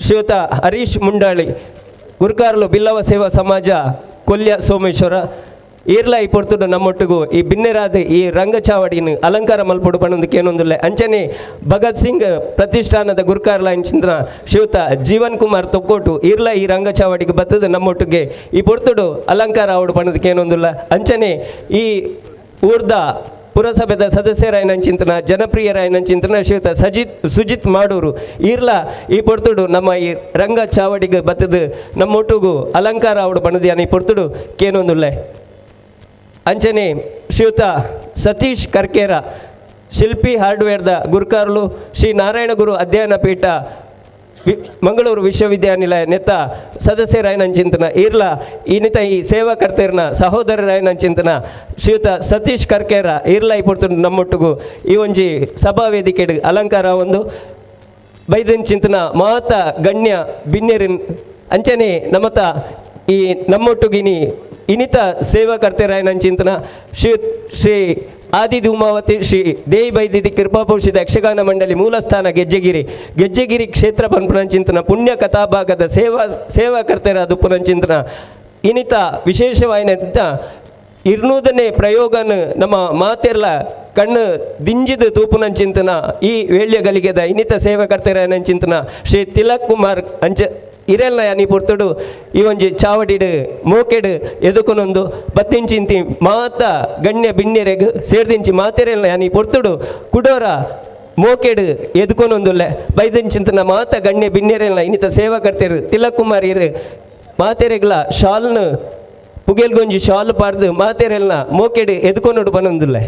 ಶ್ರೀಯುತ ಹರೀಶ್ ಮುಂಡಾಳಿ ಗುರುಕಾರ್ಲು ಬಿಲ್ಲವ ಸೇವಾ ಸಮಾಜ ಕೊಲ್ಯ ಸೋಮೇಶ್ವರ ಈರ್ಲ ಈ ಪೊರ್ತುಡು ನಮ್ಮೊಟ್ಟಿಗೂ ಈ ಬಿನ್ನೆರಾದ ಈ ರಂಗಚಾವಡಿನ ಅಲಂಕಾರ ಮಲ್ಪಡು ಪಣೊಂದಕ್ಕೆ ಏನೊಂದಿಲ್ಲ ಅಂಚನೆ ಭಗತ್ ಸಿಂಗ್ ಪ್ರತಿಷ್ಠಾನದ ಗುರುಕಾರ್ಲ ಇಂಚಿನ ಶ್ರೀಯುತ ಜೀವನ್ ಕುಮಾರ್ ತೊಕ್ಕೋಟು ಈರ್ಲ ಈ ರಂಗಚಾವಡಿಗೆ ಬರ್ತದೆ ನಮ್ಮೊಟ್ಟಿಗೆ ಈ ಪೊರ್ತುಡು ಅಲಂಕಾರ ಆವಡು ಪಣೋದಕ್ಕೆ ಏನೊಂದಿಲ್ಲ ಅಂಚನೆ ಈ ಊರ್ದ ಪುರಸಭೆದ ಸದಸ್ಯರಾಯನಂಚಿಂತನ ಜನಪ್ರಿಯರಾಯನಂಚಿಂತನ ಶ್ರೀಯುತ ಸುಜಿತ್ ಮಾಡೂರು ಈರ್ಲ ಈ ಪೊರ್ತುಡು ನಮ್ಮ ಈ ರಂಗ ಚಾವಡಿಗೆ ಬತ್ತದು ನಮ್ಮೊಟ್ಟಿಗೂ ಅಲಂಕಾರ ಆವಡು ಪಣದಿಯಾನ ಈ ಪೊರ್ತುಡು ಕೇನೊಂದಿಲ್ಲ ಅಂಚನೆ ಶ್ರೀಯುತ ಸತೀಶ್ ಕರ್ಕೇರ ಶಿಲ್ಪಿ ಹಾರ್ಡ್ವೇರ್ದ ಗುರುಕಾರ್ಲು ಶ್ರೀ ನಾರಾಯಣ ಗುರು ಅಧ್ಯಯನ ಪೀಠ ಮಂಗಳೂರು ವಿಶ್ವವಿದ್ಯಾನಿಲಯ ನೆತ್ತ ಸದಸ್ಯರಾಯನಂಚಿಂತನ ಈರ್ಲ ಇನ್ನಿತ ಈ ಸೇವಾಕರ್ತರ್ನ ಸಹೋದರರಾಯನಂಚಿಂತನ ಶ್ರೀಯುತ ಸತೀಶ್ ಕರ್ಕೇರ ಈರ್ಲ ಈ ಪೊರ್ತು ನಮ್ಮೊಟ್ಟಿಗೂ ಈ ಒಂಜಿ ಸಭಾ ವೇದಿಕೆಡು ಅಲಂಕಾರ ಒಂದು ಬೈದನ್ ಚಿಂತನ ಮಹತ ಗಣ್ಯ ಬಿನ್ನೆರಿನ್ ಅಂಚನೆ ನಮತ ಈ ನಮ್ಮೊಟ್ಟಿಗಿನಿ ಇನ್ನಿತ ಸೇವಾಕರ್ತರಾಯನಂಚಿಂತನ ಶ್ರೀ ಆದಿ ಧೂಮಾವತಿ ಶ್ರೀ ದೇವಿ ಬೈದಿದಿ ಕೃಪಾಪೋಷಿತ ಯಕ್ಷಗಾನ ಮಂಡಳಿ ಮೂಲಸ್ಥಾನ ಗೆಜ್ಜೆಗಿರಿ ಕ್ಷೇತ್ರ ಪನ್ಪುನಂಚಿಂತನ ಪುಣ್ಯ ಕಥಾಭಾಗದ ಸೇವಾಕರ್ತರಾದ ಪುನಂಚಿಂತನ ಇನ್ನಿತ ವಿಶೇಷವಾಯಿನಂತ 200ನೇ ಪ್ರಯೋಗನ ನಮ್ಮ ಮಾತೆರ್ಲ ಕಣ್ಣು ದಿಂಜಿದ ತೂಪುನಂಚಿಂತನ ಈ ವೇಳ್ಯಗಲಿಗೆದ ಇನ್ನಿತ ಸೇವಾಕರ್ತರಾಯನಂಚಿಂತನ ಶ್ರೀ ತಿಲಕ್ ಕುಮಾರ್ ಇರೆಲ್ಲ ಯಾನಿ ಪುರ್ತುಡು ಈ ಒಂಜಿ ಚಾವಡಿಡು ಮೋಕೆಡು ಎದುಕೊನೊಂದು ಬತ್ತಿಂಚಿಂತಿ ಮಾತ ಗಣ್ಯ ಬಿಣ್ಣೆರೆಗ್ ಸೇರ್ದಿಂಚಿ ಮಾತೆರೆಲ್ಲ ಯಾನಿ ಪುರ್ತುಡು ಕುಡೋರ ಮೋಕೆಡು ಎದುಕೊನೊಂದುಲ್ಲೆ ಬೈದಿಂಚಿಂತನ ಮಾತ ಗಣ್ಯ ಬಿಣ್ಣೆರೆಲ್ಲ ಇನ್ನಿತ ಸೇವಾಕರ್ತರು ತಿಲಕ್ ಕುಮಾರ್ ಇರು ಮಾತೆರೆಗ್ಲ ಶಾಲ್ನು ಪುಗೆಲ್ಗೊಂಜಿ ಶಾಲ್ ಪಾರ್ದು ಮಾತೆರೆಲ್ಲ ಮೋಕೆಡು ಎದುಕೊನೊಡು ಬನೊಂದುಲ್ಲೆ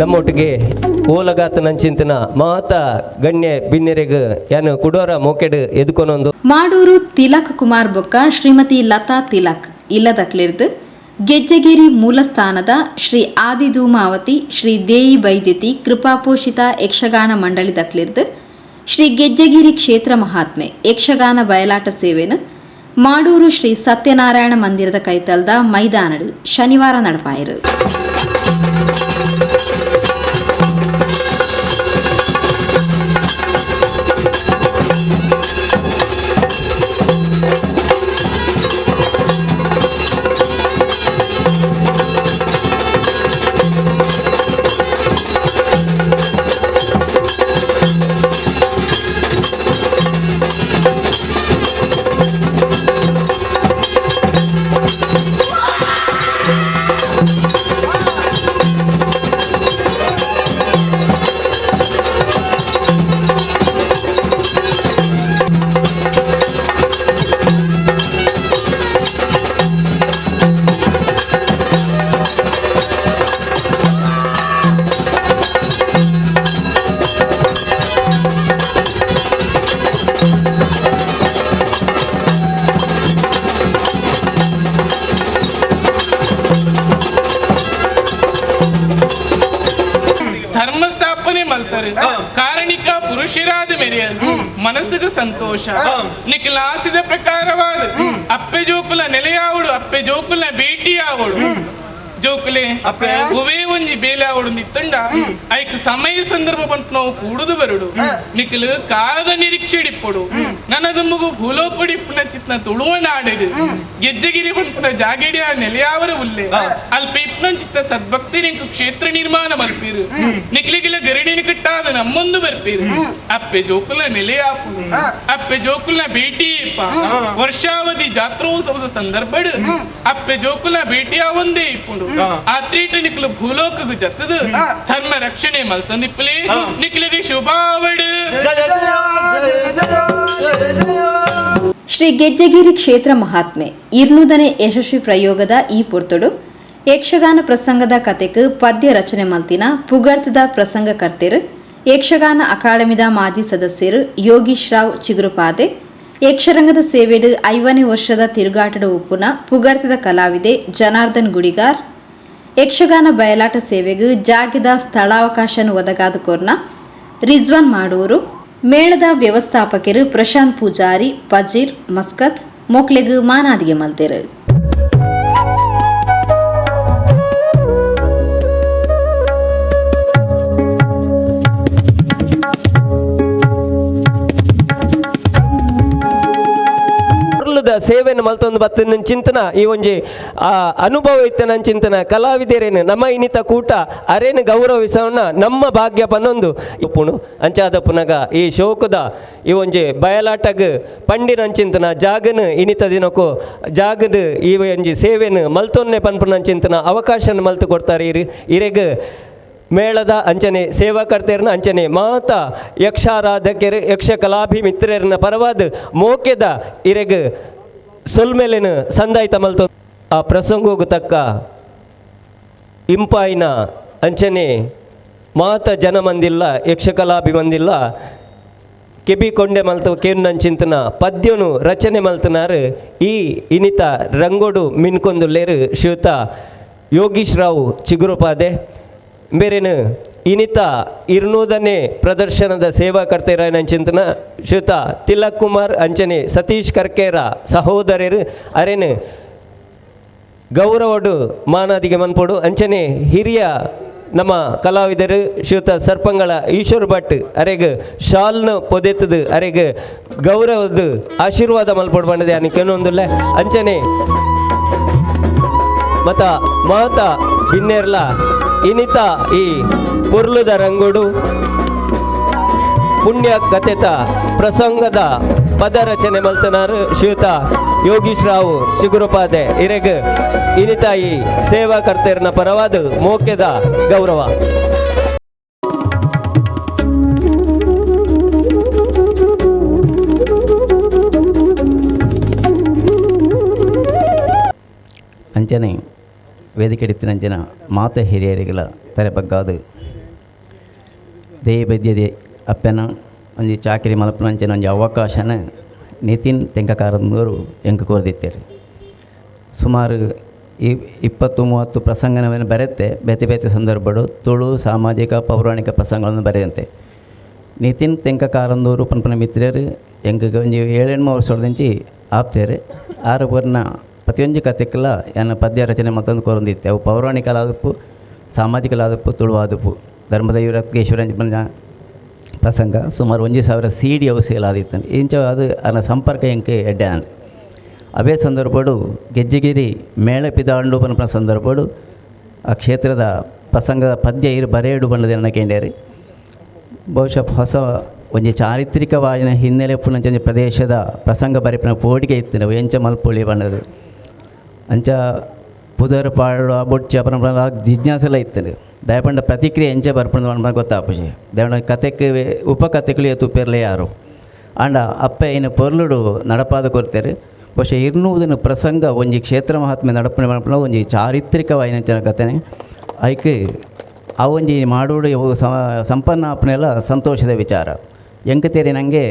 ನಮ್ಮೊಟ್ಟಿಗೆ ಓಲಗಾತನಂಚಿಂತನ ಮಾತ ಗಣ್ಯ ಬಿನ್ನೆರೆಗ್ ಯಾನು ಕುಡೋರ ಮೋಕೆಡು ಎದುಕೊನೊಂದು ಮಾಡೂರು ತಿಲಕ್ ಕುಮಾರ್ ಬೊಕ್ಕ ಶ್ರೀಮತಿ ಲತಾ ತಿಲಕ್ ಇಲ್ಲದಕ್ಲಿರ್ದು ಗೆಜ್ಜೆಗಿರಿ ಮೂಲಸ್ಥಾನದ ಶ್ರೀ ಆದಿಧೂಮಾವತಿ ಶ್ರೀ ದೇಯಿ ಬೈದ್ಯತಿ ಕೃಪಾಪೋಷಿತ ಯಕ್ಷಗಾನ ಮಂಡಳಿದಕ್ಲಿರ್ದು ಶ್ರೀ ಗೆಜ್ಜೆಗಿರಿ ಕ್ಷೇತ್ರ ಮಹಾತ್ಮೆ ಯಕ್ಷಗಾನ ಬಯಲಾಟ ಸೇವೆನು ಮಾಡೂರು ಶ್ರೀ ಸತ್ಯನಾರಾಯಣ ಮಂದಿರದ ಕೈತಲ್ದ ಮೈದಾನಡು ಶನಿವಾರ ನಡಪಾಯಿರು. ಕಾರಣಿಕ ಪುರುಷರಾದ ಮೆರೆಯಲು ಮನಸ್ಸಿಗೆ ಸಂತೋಷ ನಿಖಲಾಸಿದ ಪ್ರಕಾರವಾದ ಅಪ್ಪೆ ಜೋಕುಲ ನೆಲೆಯಾವಡು ಅಪ್ಪೆ ಜೋಕುಲ ಭೇಟಿಯಾವಡು ಜೋಕುಲೆ ಒವೇ ಒಂಜಿ ಬೇಲೆ ಅವಡು ನಿತ್ತಂಡ ಐಕ್ ಸಮಯ ಸಂದರ್ಭ ಬಂತು ನಾವು ಕೂಡುದು ಬರುಡು ನಿಖಿಲ್ ಕಾಲದ ನಿರೀಕ್ಷೆ ಇಡಿಪ್ಪಡು ನನ್ನದು ಮಗು ಭೂಲೋಪಡಿ ಪುನ ಚಿತ್ನ ತುಳುವಣ ಆಡಿಡು ಗೆಜ್ಜಗಿರಿ ಬಂಪುನ ಜಾಗೇಡಿ ಆ ನೆಲೆಯಾವರ ಉಲ್ಲೆ ಅಲ್ಪ ಇಪ್ನ ಚಿತ್ತ ಸದ್ಭಕ್ತಿ ನಿಂಕು ಕ್ಷೇತ್ರ ನಿರ್ಮಾಣ ಮಲ್ಪೀರು ನಿಖಿಲಿಗಿಲ ಗರಡಿನ ಕಟ್ಟಾದ ನಮ್ಮೊಂದು ಬರ್ಪೀರು ಅಪ್ಪೆ ಜೋಕುಲ ನೆಲೆಯಾಪು ಅಪ್ಪೆ ಜೋಕುಲ್ನ ಭೇಟಿಯೇಪ ವರ್ಷಾವಧಿ ಜಾತ್ರೋತ್ಸವದ ಸಂದರ್ಭ ಅಪ್ಪೆ ಜೋಕುಲ ಭೇಟಿಯ ಒಂದೇ ಇಪ್ಪುಂಡು ಆತ್ರೀಟ ನಿಕ್ಲು ಭೂಲೋಕಗು ಜತ್ತದು ಧರ್ಮ ರಕ್ಷಣೆ ಮಲ್ತಂದಿಪ್ಪಲಿ ನಿಕ್ಲಿಗೆ ಶುಭಾವಡು. ಶ್ರೀ ಗೆಜ್ಜಗಿರಿ ಕ್ಷೇತ್ರ ಮಹಾತ್ಮೆ 200ನೇ ಯಶಸ್ವಿ ಪ್ರಯೋಗದ ಈ ಪೊರ್ತೊಡು ಯಕ್ಷಗಾನ ಪ್ರಸಂಗದ ಕತೆಕ್ ಪದ್ಯ ರಚನೆ ಮಲ್ತಿನ ಪುಗರ್ತದ ಪ್ರಸಂಗ ಕರ್ತೆರು ಯಕ್ಷಗಾನ ಅಕಾಡೆಮಿದ ಮಾಜಿ ಸದಸ್ಯರು ಯೋಗೀಶ್ ರಾವ್ ಚಿಗುರುಪಾದೆ ಯಕ್ಷರಂಗದ ಸೇವೆಡು 5ನೇ ವರ್ಷದ ತಿರುಗಾಟದ ಉಪ್ಪುನ ಪುಗರ್ತದ ಕಲಾವಿದೆ ಜನಾರ್ದನ್ ಗುಡಿಗಾರ್ ಯಕ್ಷಗಾನ ಬಯಲಾಟ ಸೇವೆಗೂ ಜಾಗದ ಸ್ಥಳಾವಕಾಶನ ಒದಗಾದ ಕೋರ್ನ ರಿಜ್ವಾನ್ ಮಾಡೂರು ಮೇಳದ ವ್ಯವಸ್ಥಾಪಕರು ಪ್ರಶಾಂತ್ ಪೂಜಾರಿ ಪಜೀರ್ ಮಸ್ಕತ್ ಮೊಕ್ಲೆಗ್ ಮಾನಾದಿಗೆ ಮಲ್ತೆರು. ಸೇವೆಯನ್ನು ಮಲ್ತೊಂದು ಬತ್ತನ ಚಿಂತನ ಈ ಒಂಜಿ ಅನುಭವ ಇತ್ತನ ಚಿಂತನ ಕಲಾವಿದರೇನು ನಮ್ಮ ಇನಿತ ಕೂಟ ಅರೇನು ಗೌರವಿಸೋಣ ನಮ್ಮ ಭಾಗ್ಯ ಪನ್ನೊಂದು ಉಪ್ಪುಣು ಅಂಚಾದ ಪುನಗ ಈ ಶೋಕದ ಈ ಒಂಜಿ ಬಯಲಾಟಗ್ ಪಂಡಿನ ಚಿಂತನ ಜಾಗನ ಇನಿತ ದಿನಕ್ಕೂ ಜಾಗದ ಈ ಒಂಜಿ ಸೇವೆನು ಮಲ್ತೊನ್ನೆ ಪನ್ಪುನ ಚಿಂತನ ಅವಕಾಶನ ಮಲ್ತು ಕೊಡ್ತಾರೆ ಇರೆಗ್ ಮೇಳದ ಅಂಚನೆ ಸೇವಾಕರ್ತೆಯರ್ನ ಅಂಚನೆ ಮಾತ ಯಕ್ಷಾರಾಧಕರು ಯಕ್ಷ ಕಲಾಭಿಮಿತ್ರರನ್ನ ಪರವಾದ ಮೋಕೆದ ಇರೆಗ್ ಸೊಲ್ಮೇಲೆನ ಸಂದಾಯ್ತ ಮಲ್ತು ಆ ಪ್ರಸಂಗೋಗು ತಕ್ಕ ಇಂಪಾಯಿನ ಅಂಚನೆ ಮಾತ ಜನ ಮಂದಿಲ್ಲ ಯಕ್ಷಕಲಾಭಿ ಮಂದಿಲ್ಲ ಕೆಬಿ ಕೊಂಡೆ ಮಲ್ತ ಕೇನ್ನಂಚಿಂತನ ಪದ್ಯನು ರಚನೆ ಮಲ್ತನಾರು ಈ ಇನಿತ ರಂಗೋಡು ಮಿನ್ಕೊಂದುಲ್ಲೇರು ಶ್ರೀಯುತ ಯೋಗೀಶ್ ರಾವ್ ಚಿಗುರುಪಾದೆ ಬೇರೆನು ಇನಿತ 200ನೇ ಪ್ರದರ್ಶನದ ಸೇವಾಕರ್ತೆಯರ ಚಿಂತನ ಶ್ರೀಯುತ ತಿಲಕ್ ಕುಮಾರ್ ಅಂಚನೆ ಸತೀಶ್ ಕರ್ಕೇರ ಸಹೋದರರು ಅರೇನು ಗೌರವಡು ಮಾನಾದಿಗೆ ಮನ್ಪೋಡು ಅಂಚನೆ ಹಿರಿಯ ನಮ್ಮ ಕಲಾವಿದರು ಶ್ರೀಯುತ ಸರ್ಪಂಗಳ ಈಶ್ವರ್ ಭಟ್ ಅರೆಗ್ ಶಾಲ್ನ ಪೊದೆತ್ತದು ಅರೆಗ್ ಗೌರವದ ಆಶೀರ್ವಾದ ಮಲ್ಪೊಡು ಬಂಡದೆ ಅನಿಕೆ ಒಂದುಲ್ಲ ಅಂಚನೆ ಮತ ಮಾತ ಬಿನ್ನೇರ್ಲ ಇನಿತ ಈ ಪುರ್ಲುದ ರಂಗೋಡು ಪುಣ್ಯ ಕಥೆತ ಪ್ರಸಂಗದ ಪದ ರಚನೆ ಮಲ್ತನಾರು ಶ್ರೀಯುತ ಯೋಗೀಶ್ ರಾವ್ ಚಿಗುರುಪಾದೆ ಇರೆಗ್ ಇನಿತ ಈ ಸೇವಾಕರ್ತೆಯರ್ನ ಪರವಾದ ಮೋಕ್ಯದ ಗೌರವ. ಅಂಚನೆ ವೇದಿಕೆ ಇಡ್ತಿನಂಚಿನ ಮಾತ ಹಿರಿಯರಿಗೆಲ್ಲ ತಲೆಬಗ್ಗಾದು ದೇವೈದ್ಯದೆ ಅಪ್ಪನ ಒಂಜಿ ಚಾಕರಿ ಮಲ್ಪನಂಚಿನ ಒಂಜಿ ಅವಕಾಶನ ನಿತಿನ್ ತೆಂಕಕಾರದವರು ಎಂಕ ಕೋರ್ದಿತ್ತೇರಿ. ಸುಮಾರು 20-30 ಪ್ರಸಂಗನವನ್ನು ಬರೆಯುತ್ತೆ ಬೇತೆ ಬೇತೆ ಸಂದರ್ಭಗಳು ತುಳು ಸಾಮಾಜಿಕ ಪೌರಾಣಿಕ ಪ್ರಸಂಗಗಳನ್ನು ಬರೆದಂತೆ ನಿತಿನ್ ತೆಂಕಕಾರಂದವರು ಪನ್ಪನ ಮಿತ್ರರು ಎಂಕ ಒಂಜಿ 7-8 ವರ್ಷದಿಂಚಿ ಆಪ್ತೇರೆ ಆರು ಬರ್ನ ಪ್ರತಿಯೊಂದು ಕತೆಕ್ಕೆಲ್ಲ ಏನು ಪದ್ಯ ರಚನೆ ಮತ್ತೊಂದು ಕೋರೊಂದಿತ್ತೆ ಅವು ಪೌರಾಣಿಕಲಾದಪ್ಪು ಸಾಮಾಜಿಕಲಾದಪ್ಪು ತುಳುವಾದಪ್ಪು ಧರ್ಮದ ಯುವರಾತ್ಗೇಶ್ವರ ಪ್ರಸಂಗ ಸುಮಾರು 1,000 CD ಅವು ಸೇಲ್ ಆದಿತ್ತು ಇಂಚ ಅದು ಅದರ ಸಂಪರ್ಕ ಎಂಕೆ ಎಡ್ಡೆ ಅಂದರೆ ಅವೇ ಸಂದರ್ಭಡು ಗೆಜ್ಜಗಿರಿ ಮೇಳ ಪಿದಾಂಡು ಪನ್ಪನ ಸಂದರ್ಭಡು ಆ ಕ್ಷೇತ್ರದ ಪ್ರಸಂಗದ ಪದ್ಯ ಇರು ಬರೆಯಡು ಬಣ್ಣದ ಎಣ್ಣಕೇಂಡೇರಿ ಬಹುಶಃ ಹೊಸ ಒಂಜಿ ಚಾರಿತ್ರಿಕವಾದ ಹಿನ್ನೆಲೆ ಪುನಂಚ ಪ್ರದೇಶದ ಪ್ರಸಂಗ ಬರೆಪಿನ ಪೋಡಿಗೆ ಇತ್ತು ನಾವು ಎಂಚ ಮಲ್ಪೊಳಿ ಬಣ್ಣದು ಅಂಚ ಪುದರ್ ಪಾಡು ಬೊಚ್ಚ ಪರ ಜಿಜ್ಞಾಸೆಲ್ಲ ಇತ್ತು ದಯಪಂಡ ಪ್ರತಿಕ್ರಿಯೆ ಎಂಚ ಬರ್ಪಣ ಬಣ್ಣ ಗೊತ್ತಾಪುಜಿ ದಯಣ ಕತೆಕ್ಕೆ ಉಪಕಥೆಗಳು ತುಪ್ಪೆರ್ಲೆ ಯಾರು ಅಂಡ ಅಪ್ಪ ಏನು ಪೊರ್ಲುಡು ನಡಪಾದ ಕೊಡ್ತಾರೆ ಬಹುಶಃ 200 ಪ್ರಸಂಗ ಒಂಜಿ ಕ್ಷೇತ್ರ ಮಹಾತ್ಮೆ ನಡಪಣೆ ಮಾಡ್ಪಣ ಒಂಜಿ ಚಾರಿತ್ರಿಕವಾಯಿನ ಕಥೆನೆ ಐಕೆ ಆ ಒಂಜಿ ಮಾಡೋಡು ಸಂಪನ್ನ ಆಪಣೆಲ್ಲ ಸಂತೋಷದ ವಿಚಾರ ಎಂಕತೇರಿ ನನಗೆ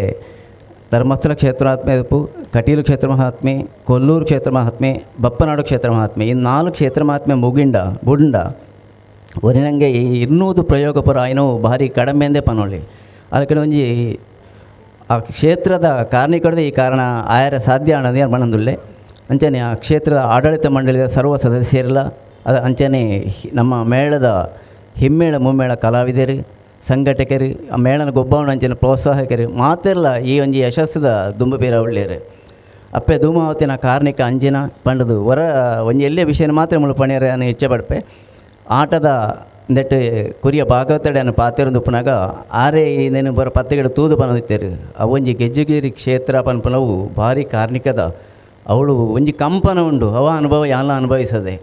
ಧರ್ಮಸ್ಥಳ ಕ್ಷೇತ್ರ ಮಹಾತ್ಮೆ ಕಟೀಲು ಕ್ಷೇತ್ರ ಮಹಾತ್ಮೆ ಕೊಲ್ಲೂರು ಕ್ಷೇತ್ರ ಮಹಾತ್ಮೆ ಬಪ್ಪನಾಡು ಕ್ಷೇತ್ರ ಮಹಾತ್ಮೆ ಈ 4 ಕ್ಷೇತ್ರ ಮಹಾತ್ಮೆ ಬುಂಡ ಒರಿ ನನಗೆ ಈ 200 ಪ್ರಯೋಗ ಪುರ ಏನೋ ಭಾರಿ ಕಡಿಮೆ ಎಂದೇ ಪನೋಳಿ ಅದಕ್ಕೆ ಒಂಜಿ ಆ ಕ್ಷೇತ್ರದ ಕಾರಣಿಕಡದೆ ಈ ಕಾರಣ ಆಯಾರ ಸಾಧ್ಯ ಅನ್ನೋದು ಯಾರು ಮನಂದುಲ್ಲೆ ಅಂಚನೆ ಆ ಕ್ಷೇತ್ರದ ಆಡಳಿತ ಮಂಡಳಿಯ ಸರ್ವ ಸದಸ್ಯರೆಲ್ಲ ಅದು ಅಂಚನೆ ನಮ್ಮ ಮೇಳದ ಹಿಮ್ಮೇಳ ಮುಮ್ಮೇಳ ಕಲಾವಿದರು ಸಂಘಟಕರು ಆ ಮೇಳನ ಗೊಬ್ಬವನ ಅಂಚಿನ ಪ್ರೋತ್ಸಾಹಕರು ಮಾತೆಲ್ಲ ಈ ಒಂಜಿ ಯಶಸ್ಸದ ದುಂಬು ಬೇರೆ ಒಳ್ಳೆಯರು ಅಪ್ಪೆ ಧೂಮಾವತಿನ ಕಾರ್ಣಿಕ ಅಂಜಿನ ಪಂಡದು ಹೊರ ಒಂಜಿ ಎಲ್ಲೇ ವಿಷಯನ ಮಾತ್ರ ಮುಳು ಪಣಿಯರ ಇಚ್ಛೆ ಪಡ್ಪೆ ಆಟದ ನೆಟ್ಟು ಕುರಿಯ ಭಾಗವತಡೆಯನ್ನು ಪಾತಿರೊಂದು ಉಪ್ಪನಾಗ ಆರೇ ಇನ್ನೇನು ಬರೋ ಪತ್ತೆಗಡೆ ತೂದು ಪನದಿತ್ತೇರು ಅವೊಂಜಿ ಗೆಜ್ಜೆಗೇರಿ ಕ್ಷೇತ್ರ ಪನ್ಪನವು ಭಾರಿ ಕಾರ್ಣಿಕದ ಅವಳು ಒಂಜಿ ಕಂಪನ ಉಂಡು ಅವ ಅನುಭವ ಎಲ್ಲ ಅನುಭವಿಸದೆ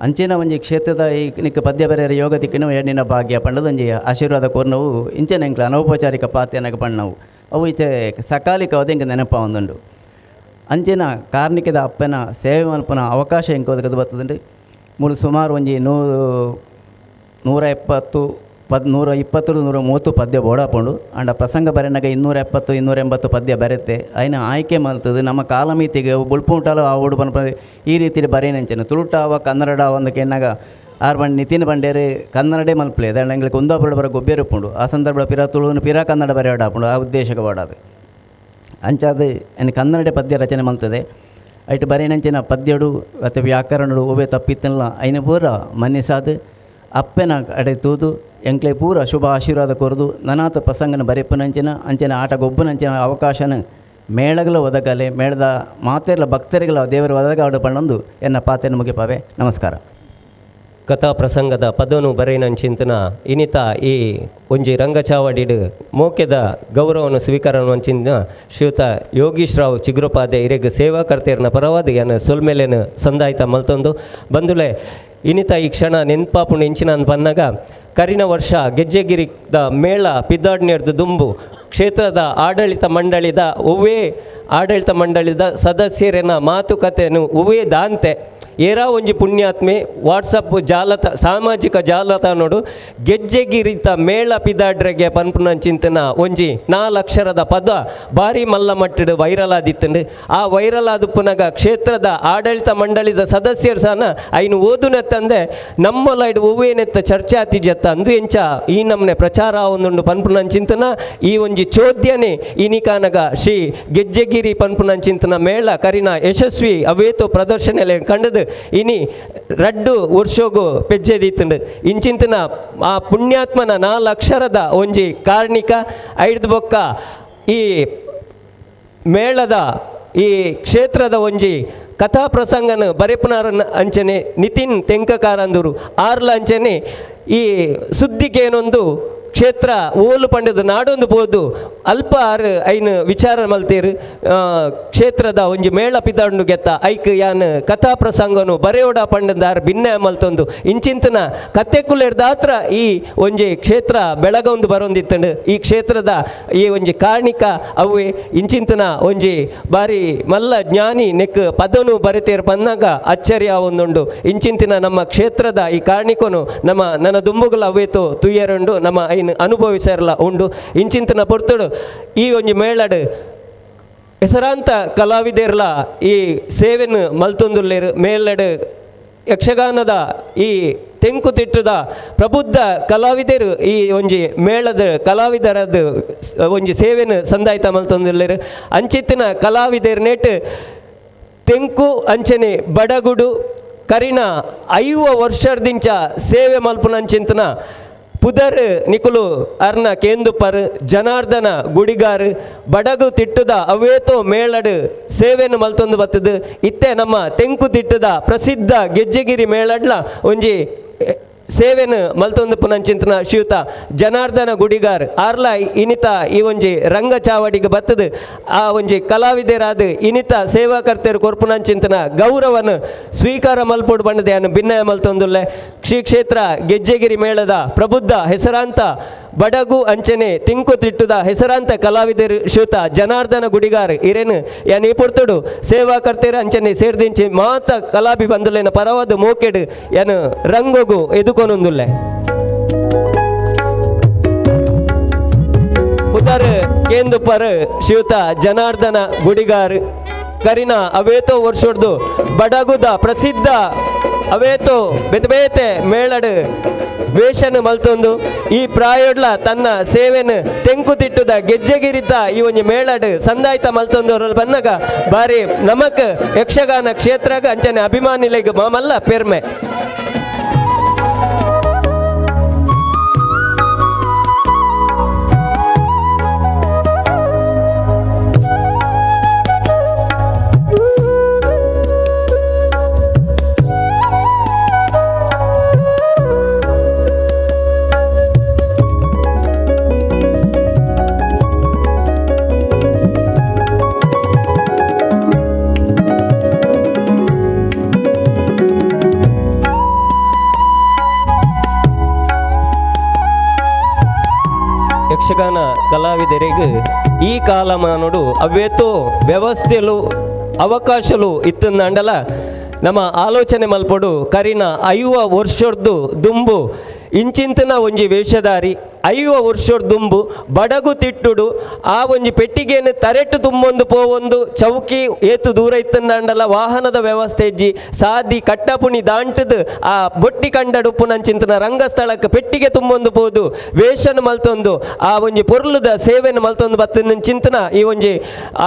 ಅಂಚಿನ ಒಂಜಿ ಕ್ಷೇತ್ರದ ಈ ನಿಕ್ಕ ಪದ್ಯ ಬರೆಯರ ಯೋಗ ದಿಕ್ಕಿನ ಎಣ್ಣಿನ ಭಾಗ್ಯ ಪಂಡದು ಒಂಜಿ ಆಶೀರ್ವಾದ ಕೋರ್ನವು ಇಂಚನೆ ಎಂಕ್ಲ ಅನೌಪಚಾರಿಕ ಪಾತ್ಯನಾಗ ಪಣ್ಣವು ಅವು ಈಚೆ ಸಕಾಲಿಕವಾದ ಹಿಂಗೆ ನೆನಪ ಒಂದುಂಡು ಅಂಚಿನ ಕಾರ್ಣಿಕದ ಅಪ್ಪನ ಸೇವೆ ಮಲ್ಪನ ಅವಕಾಶ ಹೆಂಗೆ ಒದಗದು ಬರ್ತದಂಡು ಮೂರು ಸುಮಾರು ಒಂಜಿ 120 130 ಪದ್ಯ ಬೋಡಾಪುಂಡು ಅಂಡ ಪ್ರಸಂಗ ಬರೆನಾಗ 270 280 ಪದ್ಯ ಬರೆತ್ತೆ ಅಯ್ನ ಆಯ್ಕೆ ಮಲ್ತದು ನಮ್ಮ ಕಾಲಮಿತಿಗೆ ಬುಳ್ಪುಂಟಲು ಆ ಓಡು ಬನ್ಪ ಈ ರೀತಿ ಬರೆಯನೆಂಚನೆ ತುಳುಟಾವ ಕನ್ನಡ ಒಂದು ಕೆಣ್ಣಾಗ ಆರು ಬಂಡು ನಿತಿನ್ ಬಂಡೇರು ಕನ್ನಡೇ ಮಲ್ಪಲೆ ಅದಂಡ ಎಂಗ್ಲಿಗೆ ಕುಂದಾಪುರ ಬರೋ ಗೊಬ್ಬೆರುಪುಂಡು ಆ ಸಂದರ್ಭ ಪಿರ ತುಳುನು ಪಿರ ಕನ್ನಡ ಬರೆಯೋಡಾಪುಂಡು ಆ ಉದ್ದೇಶಕ್ಕೆ ಬಾಡದು ಅಂಚಾದು ಏನು ಕನ್ನಡ ಪದ್ಯ ರಚನೆ ಮಲ್ತದೆ ಐಟು ಬರೆಯನೆಂಚಿನ ಪದ್ಯಡು ಮತ್ತು ವ್ಯಾಕರಣಡು ಒಬ್ಬೆ ತಪ್ಪಿತ್ತಲ್ಲ ಐನ ಪೂರ ಮನ್ನಿಸಾದು ಅಪ್ಪೆನ ಅಡೆ ತೂದು ಎಂಕ್ಲೆ ಪೂರ ಶುಭ ಆಶೀರ್ವಾದ ಕೊರದು ನನಾತ ಪ್ರಸಂಗನ ಬರೆಪ್ಪನಂಚಿನ ಅಂಚಿನ ಆಟ ಗೊಬ್ಬನಂಚಿನ ಅವಕಾಶನ ಮೇಳಗಳ ಒದಗಲೆ ಮೇಳದ ಮಾತೆರ್ಲ ಭಕ್ತರಿಗಳ ದೇವರ ಒದಗಾಡು ಪಣ್ಣೊಂದು ಎನ್ನ ಪಾತೆನ ಮುಗಿಪಾವೆ ನಮಸ್ಕಾರ ಕಥಾ ಪ್ರಸಂಗದ ಪದನು ಬರೆಯನಂಚಿಂತನ ಇನಿತ ಈ ಒಂಜಿ ರಂಗಚಾವಡಿಡು ಮೋಕ್ಯದ ಗೌರವವನ್ನು ಸ್ವೀಕಾರವಂಚಿನ ಶ್ರೀಯುತ ಯೋಗೀಶ್ ರಾವ್ ಚಿಗುರುಪಾದೆ ಇರೆಗ್ ಸೇವಾ ಕರ್ತೆಯರ್ನ ಪರವಾದ ಏನು ಸೊಲ್ಮೇಲೆನ ಸಂದಾಯಿತ ಮಲ್ತೊಂದು ಬಂದುಲೆ ಇನಿತ ಈ ಕ್ಷಣ ನೆನ್ಪಾಪುಂಡು ಇಂಚಿನ ಅಂತ ಬಂದಾಗ ಕರಿನ ವರ್ಷ ಗೆಜ್ಜೆಗಿರಿದ ಮೇಳ ಪಿದ್ದಾಡ್ನೇರ್ದು ದುಂಬು ಕ್ಷೇತ್ರದ ಆಡಳಿತ ಮಂಡಳಿದ ಆಡಳಿತ ಮಂಡಳಿದ ಸದಸ್ಯರಿನ ಮಾತುಕತೆಯನ್ನು ದಾಂತೆ ಏರಾ ಒಂಜಿ ಪುಣ್ಯಾತ್ಮೆ ವಾಟ್ಸಪ್ ಸಾಮಾಜಿಕ ಜಾಲತಾಣೋಡು ಗೆಜ್ಜೆಗಿರಿತ ಮೇಳ ಪಿದಾಡ್ರೆಗೆ ಪನ್ಪುನಂಚಿಂತನ ಒಂಜಿ 4 ಅಕ್ಷರದ ಪದ ಭಾರಿ ಮಲ್ಲ ಮಟ್ಟಡು ವೈರಲ್ ಆದಿತ್ತಂಡು ಆ ವೈರಲ್ ಆದುಪ್ಪನಾಗ ಕ್ಷೇತ್ರದ ಆಡಳಿತ ಮಂಡಳಿದ ಸದಸ್ಯರು ಸಹ ಐನು ಓದುನೆತ್ತಂದೆ ನಮ್ಮೊಲೈಡ್ ಒವ್ವೇನೆತ್ತ ಚರ್ಚೆ ಆತಿಜತ್ತ ಅಂದು ಎಂಚ ಈ ನಮ್ಮನೆ ಪ್ರಚಾರ ಒಂದುಂಡು ಪನ್ಪುನಂಚಿಂತನ ಈ ಒಂಜಿ ಚೋದ್ಯನೆ ಇನಿಕಾನಗ ಶ್ರೀ ಗೆಜ್ಜೆಗಿರಿ ಪನ್ಪುನಂಚಿಂತನ ಮೇಳ ಕರಿನ ಯಶಸ್ವಿ ಅವೇತು ಪ್ರದರ್ಶನ ಕಂಡದು ಇನಿ ರಡ್ಡು ವರ್ಷೋಗು ಪೆಜ್ಜೆದೀತಂಡು ಇಂಚಿಂತನ ಆ ಪುಣ್ಯಾತ್ಮನ 4 ಅಕ್ಷರದ ಒಂಜಿ ಕಾರ್ಣಿಕ ಐದು ಬೊಕ್ಕ ಈ ಮೇಳದ ಈ ಕ್ಷೇತ್ರದ ಒಂಜಿ ಕಥಾ ಪ್ರಸಂಗನ ಬರೆಪುನಾರನ ಅಂಚನೆ ನಿತಿನ್ ತೆಂಕಕಾರಂದೂರು ಆರ್ಲ ಅಂಚನೆ ಈ ಸುದ್ದಿಗೇನೊಂದು ಕ್ಷೇತ್ರ ಓಲು ಪಂಡದ ನಾಡೊಂದು ಬೋದು ಅಲ್ಪ ಆರು ಐನು ವಿಚಾರ ಮಲ್ತೇರು ಕ್ಷೇತ್ರದ ಒಂಜಿ ಮೇಳ ಪಿದಾಂಡು ಗೆತ್ತ ಐಕ್ ಯಾನ್ ಕಥಾ ಪ್ರಸಂಗನು ಬರೆಯೋಡ ಪಂಡದ ಆರು ಭಿನ್ನ ಮಲ್ತೊಂದು ಇಂಚಿಂತನ ಕತ್ತೆಕುಲೆರ್ದಾತ್ರ ಈ ಒಂಜಿ ಕ್ಷೇತ್ರ ಬೆಳಗೊಂದು ಬರೊಂದಿತ್ತಂಡು ಈ ಕ್ಷೇತ್ರದ ಈ ಒಂಜಿ ಕಾರ್ಣಿಕ ಅವೇ ಇಂಚಿಂತನ ಒಂಜಿ ಬಾರಿ ಮಲ್ಲ ಜ್ಞಾನಿ ನೆಕ್ ಪದನು ಬರೆತೇರು ಬಂದಾಗ ಅಚ್ಚರಿಯ ಒಂದುಂಡು ಇಂಚಿಂತಿನ ನಮ್ಮ ಕ್ಷೇತ್ರದ ಈ ಕಾರ್ಣಿಕನು ನನ್ನ ದುಂಬುಗಳ ಅವೇತು ತುಯ್ಯರುಂಡು ನಮ್ಮ ಐನು ಅನುಭವಿಸರಲ್ಲ ಉಂಡು ಇಂಚಿಂತನ ಪೊರ್ತುಡು ಈ ಒಂಜಿ ಮೇಳಡು ಹೆಸರಾಂತ ಕಲಾವಿದರ್ಲ ಈ ಸೇವೆನ ಮಲ್ತೊಂದುಲ್ಲೇರು ಮೇಲಡು ಯಕ್ಷಗಾನದ ಈ ತೆಂಕುತಿಟ್ಟದ ಪ್ರಬುದ್ಧ ಕಲಾವಿದರು ಈ ಒಂಜಿ ಮೇಳದ ಕಲಾವಿದರದ್ದು ಒಂಜಿ ಸೇವೆನ ಸಂದಾಯಿತ ಮಲ್ತೊಂದುಲ್ಲೇರು ಅಂಚಿತ್ತಿನ ಕಲಾವಿದರು ನೆಟ್ಟು ತೆಂಕು ಅಂಚನೆ ಬಡಗುಡು ಕರಿನ 5 ವರ್ಷದಿಂಚ ಸೇವೆ ಮಲ್ಪುನಂಚಿಂತನ ಪುದರ್ ನಿಕುಲು ಅರ್ನ ಕೇಂದುಪರ್ ಜನಾರ್ದನ ಗುಡಿಗಾರ್ ಬಡಗು ತಿಟ್ಟುದ ಅವೇತೋ ಮೇಳಡು ಸೇವೆಯನ್ನು ಮಲ್ತೊಂದು ಬತ್ತದು ಇತ್ತೆ ನಮ್ಮ ತೆಂಕು ತಿಟ್ಟುದ ಪ್ರಸಿದ್ಧ ಗೆಜ್ಜೆಗಿರಿ ಮೇಳಡ್ಲ ಒಂಜಿ ಸೇವೆನು ಮಲ್ತೊಂದು ಪುನಂಚಿಂತನ ಶ್ರೀಯುತ ಜನಾರ್ದನ ಗುಡಿಗಾರ್ ಆರ್ಲ ಇನಿತ ಈ ಒಂಜಿ ರಂಗ ಚಾವಡಿಗೆ ಬತ್ತದು ಆ ಒಂಜಿ ಕಲಾವಿದರಾದ ಇನಿತ ಸೇವಾಕರ್ತರು ಕೊರ್ಪುನಂಚಿಂತನ ಗೌರವನು ಸ್ವೀಕಾರ ಮಲ್ಪುಡು ಬಂಡದೆ ಅನ್ನು ಭಿನ್ನಯ ಮಲ್ತೊಂದುಲ್ಲೆ ಶ್ರೀ ಕ್ಷೇತ್ರ ಗೆಜ್ಜೆಗಿರಿ ಮೇಳದ ಪ್ರಬುದ್ಧ ಹೆಸರಾಂತ ಬಡಗು ಅಂಚನೆ ತಿಂಕು ತಿಟ್ಟುದ ಹೆಸರಾಂತ ಕಲಾವಿದರು ಶ್ರೀಯುತ ಜನಾರ್ದನ ಗುಡಿಗಾರ್ ಇರೇನು ಯಾನ್ ಈ ಪುರ್ತುಡು ಸೇವಾಕರ್ತರು ಅಂಚನೆ ಸೇರ್ದಿಂಚಿ ಮಾತ ಕಲಾಭಿ ಬಂದುಲೇನ ಪರವಾದ ಮೋಕೆಡು ಯಾನು ರಂಗೋಗು ಎದುಕೊನೊಂದುಲ್ಲೆ ಪುದರ್ ಕೇಂದುಪರ್ ಶ್ರೀಯುತ ಜನಾರ್ದನ ಗುಡಿಗಾರ್ ಕರಿನ ಅವೇತೋ ವರ್ಷೋಡ್ದು ಬಡಗುದ ಪ್ರಸಿದ್ಧ ಅವೇತೋ ಬೆತೆ ಮೇಳಡು ವೇಷನು ಮಲ್ತೊಂದು ಈ ಪ್ರಾಯೋಡ್ಲ ತನ್ನ ಸೇವೆನು ತೆಂಕು ತಿಟ್ಟುದ ಗೆಜ್ಜೆಗಿರಿತ ಈ ಒಂಜಿ ಮೇಳಡು ಸಂದಾಯಿತ ಮಲ್ತೊಂದವ್ರಲ್ಲಿ ಬಂದಾಗ ಬಾರಿ ನಮಕ್ ಯಕ್ಷಗಾನ ಕ್ಷೇತ್ರಗ ಅಂಚನೆ ಅಭಿಮಾನಿಲೆಗ್ ಮಾಮಲ್ಲ ಪೆರ್ಮೆ ಯಕ್ಷಗಾನ ಕಲಾವಿದರಿಗೆ ಈ ಕಾಲಮಾನಡು ಅವ್ಯತೋ ವ್ಯವಸ್ಥೆಲು ಅವಕಾಶಲು ಇತ್ತಂದಂಡಲ ನಮ್ಮ ಆಲೋಚನೆ ಮಲ್ಪಡು ಕರಿನ 5 ವರ್ಷದ್ದು ದುಂಬು ಇಂಚಿಂತನ ಒಂಜಿ ವೇಷಧಾರಿ 5 ವರ್ಷದ ದುಂಬು ಬಡಗು ತಿಟ್ಟುಡು ಆ ಒಂಜಿ ಪೆಟ್ಟಿಗೆಯನ್ನು ತರೆಟ್ಟು ತುಂಬೊಂದು ಪೋವೊಂದು ಚೌಕಿ ಏತು ದೂರ ಇತ್ತಂದಂಡಲ ವಾಹನದ ವ್ಯವಸ್ಥೆ ಇಜ್ಜಿ ಸಾದಿ ಕಟ್ಟಪುಣಿ ದಾಂಟದು ಆ ಬೊಟ್ಟಿ ಕಂಡಡು ಪುನಂಚಿಂತನ ರಂಗಸ್ಥಳಕ್ಕೆ ಪೆಟ್ಟಿಗೆ ತುಂಬೊಂದು ಪೋದು ವೇಷನ ಮಲ್ತೊಂದು ಆ ಒಂಜಿ ಪೊರ್ಲುದ ಸೇವೆನ ಮಲ್ತೊಂದು ಬತ್ತನ ಚಿಂತನ ಈ ಒಂಜಿ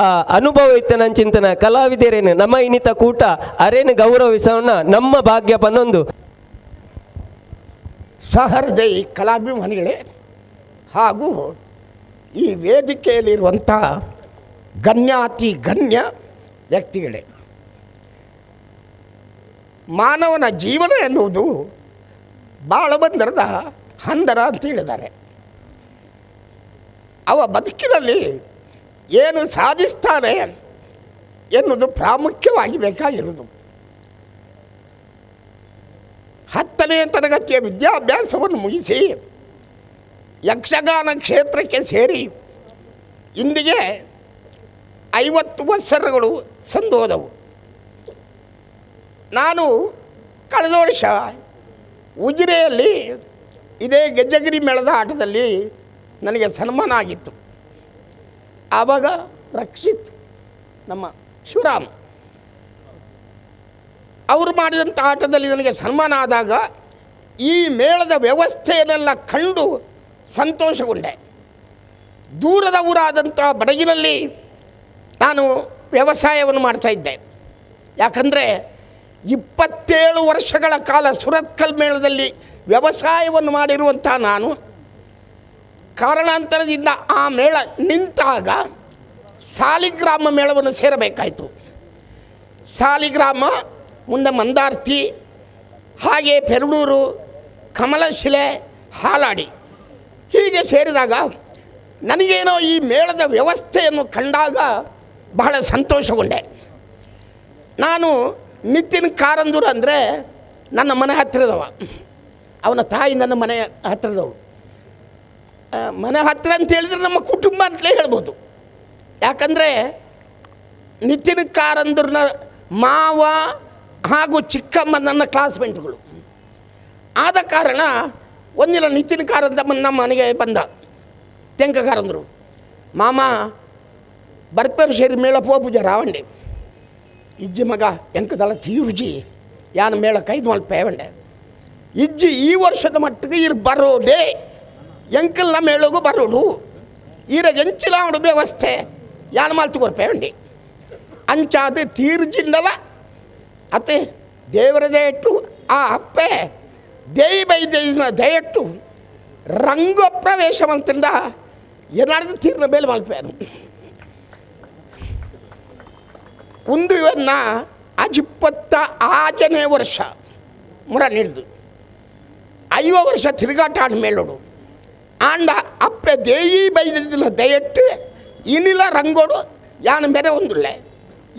ಆ ಅನುಭವ ಇತ್ತನ ಚಿಂತನ ಕಲಾವಿದರೇನು ನಮ್ಮ ಇನ್ನಿತ ಕೂಟ ಅರೇನು ಗೌರವಿಸೋಣ ನಮ್ಮ ಭಾಗ್ಯ ಪನ್ನೊಂದು ಸಹೃದಯಿ ಕಲಾಭಿಮಾನಿಗಳೇ ಹಾಗೂ ಈ ವೇದಿಕೆಯಲ್ಲಿರುವಂಥ ಗಣ್ಯಾತಿ ಗಣ್ಯ ವ್ಯಕ್ತಿಗಳೇ, ಮಾನವನ ಜೀವನ ಎನ್ನುವುದು ಬಾಳಬಂದರದ ಹಂದರ ಅಂತ ಹೇಳಿದ್ದಾರೆ. ಅವ ಬದುಕಿನಲ್ಲಿ ಏನು ಸಾಧಿಸ್ತಾನೆ ಎನ್ನುವುದು ಪ್ರಾಮುಖ್ಯವಾಗಿ ಬೇಕಾಗಿರುವುದು. 10ನೇ ತರಗತಿಯ ವಿದ್ಯಾಭ್ಯಾಸವನ್ನು ಮುಗಿಸಿ ಯಕ್ಷಗಾನ ಕ್ಷೇತ್ರಕ್ಕೆ ಸೇರಿ ಇಂದಿಗೆ 50 ವರ್ಷಗಳು ಸಂದೋದವು. ನಾನು ಕಳೆದ ವರ್ಷ ಉಜಿರೆಯಲ್ಲಿ ಇದೇ ಗೆಜ್ಜಗಿರಿ ಮೇಳದ ಆಟದಲ್ಲಿ ನನಗೆ ಸನ್ಮಾನ ಆಗಿತ್ತು. ಆವಾಗ ರಕ್ಷಿತ್ ನಮ್ಮ ಶಿವರಾಮ್ ಅವರು ಮಾಡಿದಂಥ ಆಟದಲ್ಲಿ ನನಗೆ ಸನ್ಮಾನ ಆದಾಗ ಈ ಮೇಳದ ವ್ಯವಸ್ಥೆಯನ್ನೆಲ್ಲ ಕಂಡು ಸಂತೋಷಗೊಂಡೆ. ದೂರದ ಊರಾದಂಥ ಬಡಗಿನಲ್ಲಿ ನಾನು ವ್ಯವಸಾಯವನ್ನು ಮಾಡ್ತಾಯಿದ್ದೆ. ಯಾಕಂದರೆ 27 ವರ್ಷಗಳ ಕಾಲ ಸುರತ್ಕಲ್ ಮೇಳದಲ್ಲಿ ವ್ಯವಸಾಯವನ್ನು ಮಾಡಿರುವಂಥ ನಾನು ಕಾರಣಾಂತರದಿಂದ ಆ ಮೇಳ ನಿಂತಾಗ ಸಾಲಿಗ್ರಾಮ ಮೇಳವನ್ನು ಸೇರಬೇಕಾಯಿತು. ಸಾಲಿಗ್ರಾಮ, ಮುಂದೆ ಮಂದಾರ್ತಿ, ಹಾಗೆ ಪೆರಡೂರು, ಕಮಲಶಿಲೆ, ಹಾಲಾಡಿ ಹೀಗೆ ಸೇರಿದಾಗ ನನಗೇನೋ ಈ ಮೇಳದ ವ್ಯವಸ್ಥೆಯನ್ನು ಕಂಡಾಗ ಬಹಳ ಸಂತೋಷಗೊಂಡೆ. ನಾನು ನಿತಿನ್ ಕಾರಂದೂರು ಅಂದರೆ ನನ್ನ ಮನೆ ಹತ್ತಿರದವ, ಅವನ ತಾಯಿ ನನ್ನ ಮನೆ ಹತ್ತಿರದವಳು. ಮನೆ ಹತ್ತಿರ ಅಂತ ಹೇಳಿದರೆ ನಮ್ಮ ಕುಟುಂಬ ಅಂತಲೇ ಹೇಳ್ಬೋದು. ಯಾಕಂದರೆ ನಿತಿನ್ ಕಾರಂದೂರ್ನ ಮಾವ ಹಾಗೂ ಚಿಕ್ಕಮ್ಮ ನನ್ನ ಕ್ಲಾಸ್ಮೇಟ್ಗಳು ಆದ ಕಾರಣ ಒಂದಿನ ನಿತಿನ್ ಕಾರಂದಮ್ಮ ನಮ್ಮ ಮನೆಗೆ ಬಂದ. ತೆಂಕ ಕಾರಂದರು, ಮಾಮ ಬರ್ಪೇರು ಸೇರಿ ಮೇಳ ಪೋಪುಜ ರಾವಂಡೆ ಇಜ್ಜಿ ಮಗ ಎಂಕದಲ್ಲ ತೀರುಜಿ ಯಾನ ಮೇಳ 5 ಮಲ್ಪೇವಂಡೆ ಇಜ್ಜಿ ಈ ವರ್ಷದ ಮಟ್ಟಿಗೆ ಇರು ಬರೋಡೆ ಎಂಕಲ್ನ ಮೇಳಗೂ ಬರೋಡು ಈರ ಎಂಚಿಲಾವಡು ವ್ಯವಸ್ಥೆ ಯಾನ ಮಾಲ್ತು ಕೊಡ್ಪೇವಂಡಿ ಅಂಚಾದ ತೀರ್ಜಿಂಡಲ ಅತ್ತೆ ದೇವರ ದಯಟ್ಟು ಆ ಅಪ್ಪೆ ದೇಯಿ ಬೈದೇನ ದಯಟ್ಟು ರಂಗ ಪ್ರವೇಶವಂತಂದ ಏನಾದ್ರು ತೀರ್ನ ಬೇಲೆ ಮಲ್ಪೇನು ಒಂದು ಇವನ್ನ ಅಜಿಪ್ಪತ್ತ 5ನೇ ವರ್ಷ ಮುರ ನೀಡಿದು 5 ವರ್ಷ ತಿರುಗಾಟ ಆಡ ಮೇಳೋಡು ಆಂಡ ಅಪ್ಪೆ ದೇಯಿ ಬೈದಿನ ದಯಟ್ಟು ಇನಿಲ ರಂಗೋಡು ಯಾನ ಬೇರೆ ಒಂದುಳ್ಳೆ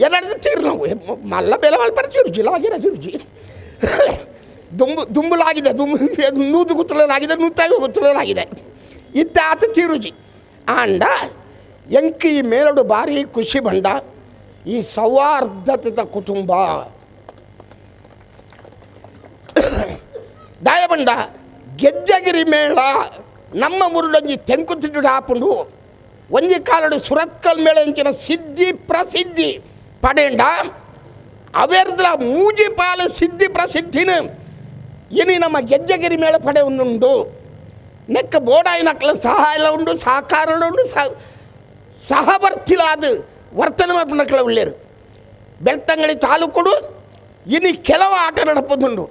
ಏನಾದ್ರು ತೀರು ನಾವು ಮಲ್ಲ ಬೇಲೆ ಮಲ್ಪರ ತಿರುಜಿಲಾಗಿರ ತಿರುಜಿ ದುಂಬುಲಾಗಿದೆ ನೂದು ಗುತ್ತಲಾಗಿದೆ ನೂತಾಯಿ ಗುತ್ತಲಾಗಿದೆ ಇತ್ತ ಆತ ತಿರುಜಿ ಆಂಡ ಎಂಕಿ ಮೇಲಡು ಭಾರಿ ಖುಷಿ ಬಂಡ ಈ ಸೌಹಾರ್ದತೆದ ಕುಟುಂಬ ದಾಯಬಂಡ ಗೆಜ್ಜಗಿರಿ ಮೇಳ ನಮ್ಮ ಮುರುಡಂಜಿ ತೆಂಕುತಿಟ್ಟು ಹಾಪುಂಡು ಒಂಜಿ ಕಾಲಡು ಸುರತ್ಕಲ್ ಮೇಳ ಎಂಚಿನ ಸಿದ್ಧಿ ಪ್ರಸಿದ್ಧಿ ಪಡೆಂಡ ಅವೆರ್ದ ಮೂಜಿ ಪಾಲ ಸಿದ್ಧಿ ಪ್ರಸಿದ್ಧಿನ ಇನಿ ನಮ್ಮ ಗೆಜ್ಜಗಿರಿ ಮೇಳ ಪಡೆ ಒಂದುಂಡು ನೆಕ್ಕ ಬೋಡಾಯಿನಕ್ಲ ಸಹಾಯ ಉಂಡು ಸಹಕಾರ ಉಂಡು ಸಹವರ್ತಿಲಾದ ವರ್ತನೆ ಮಾಡ್ಕೊಂಡಕ್ಲ ಒಳ್ಳೆಯರು ಬೆಳ್ತಂಗಡಿ ತಾಲೂಕುಡು ಇನಿ ಕೆಲವು ಆಟ ನಡಪದುಂಡು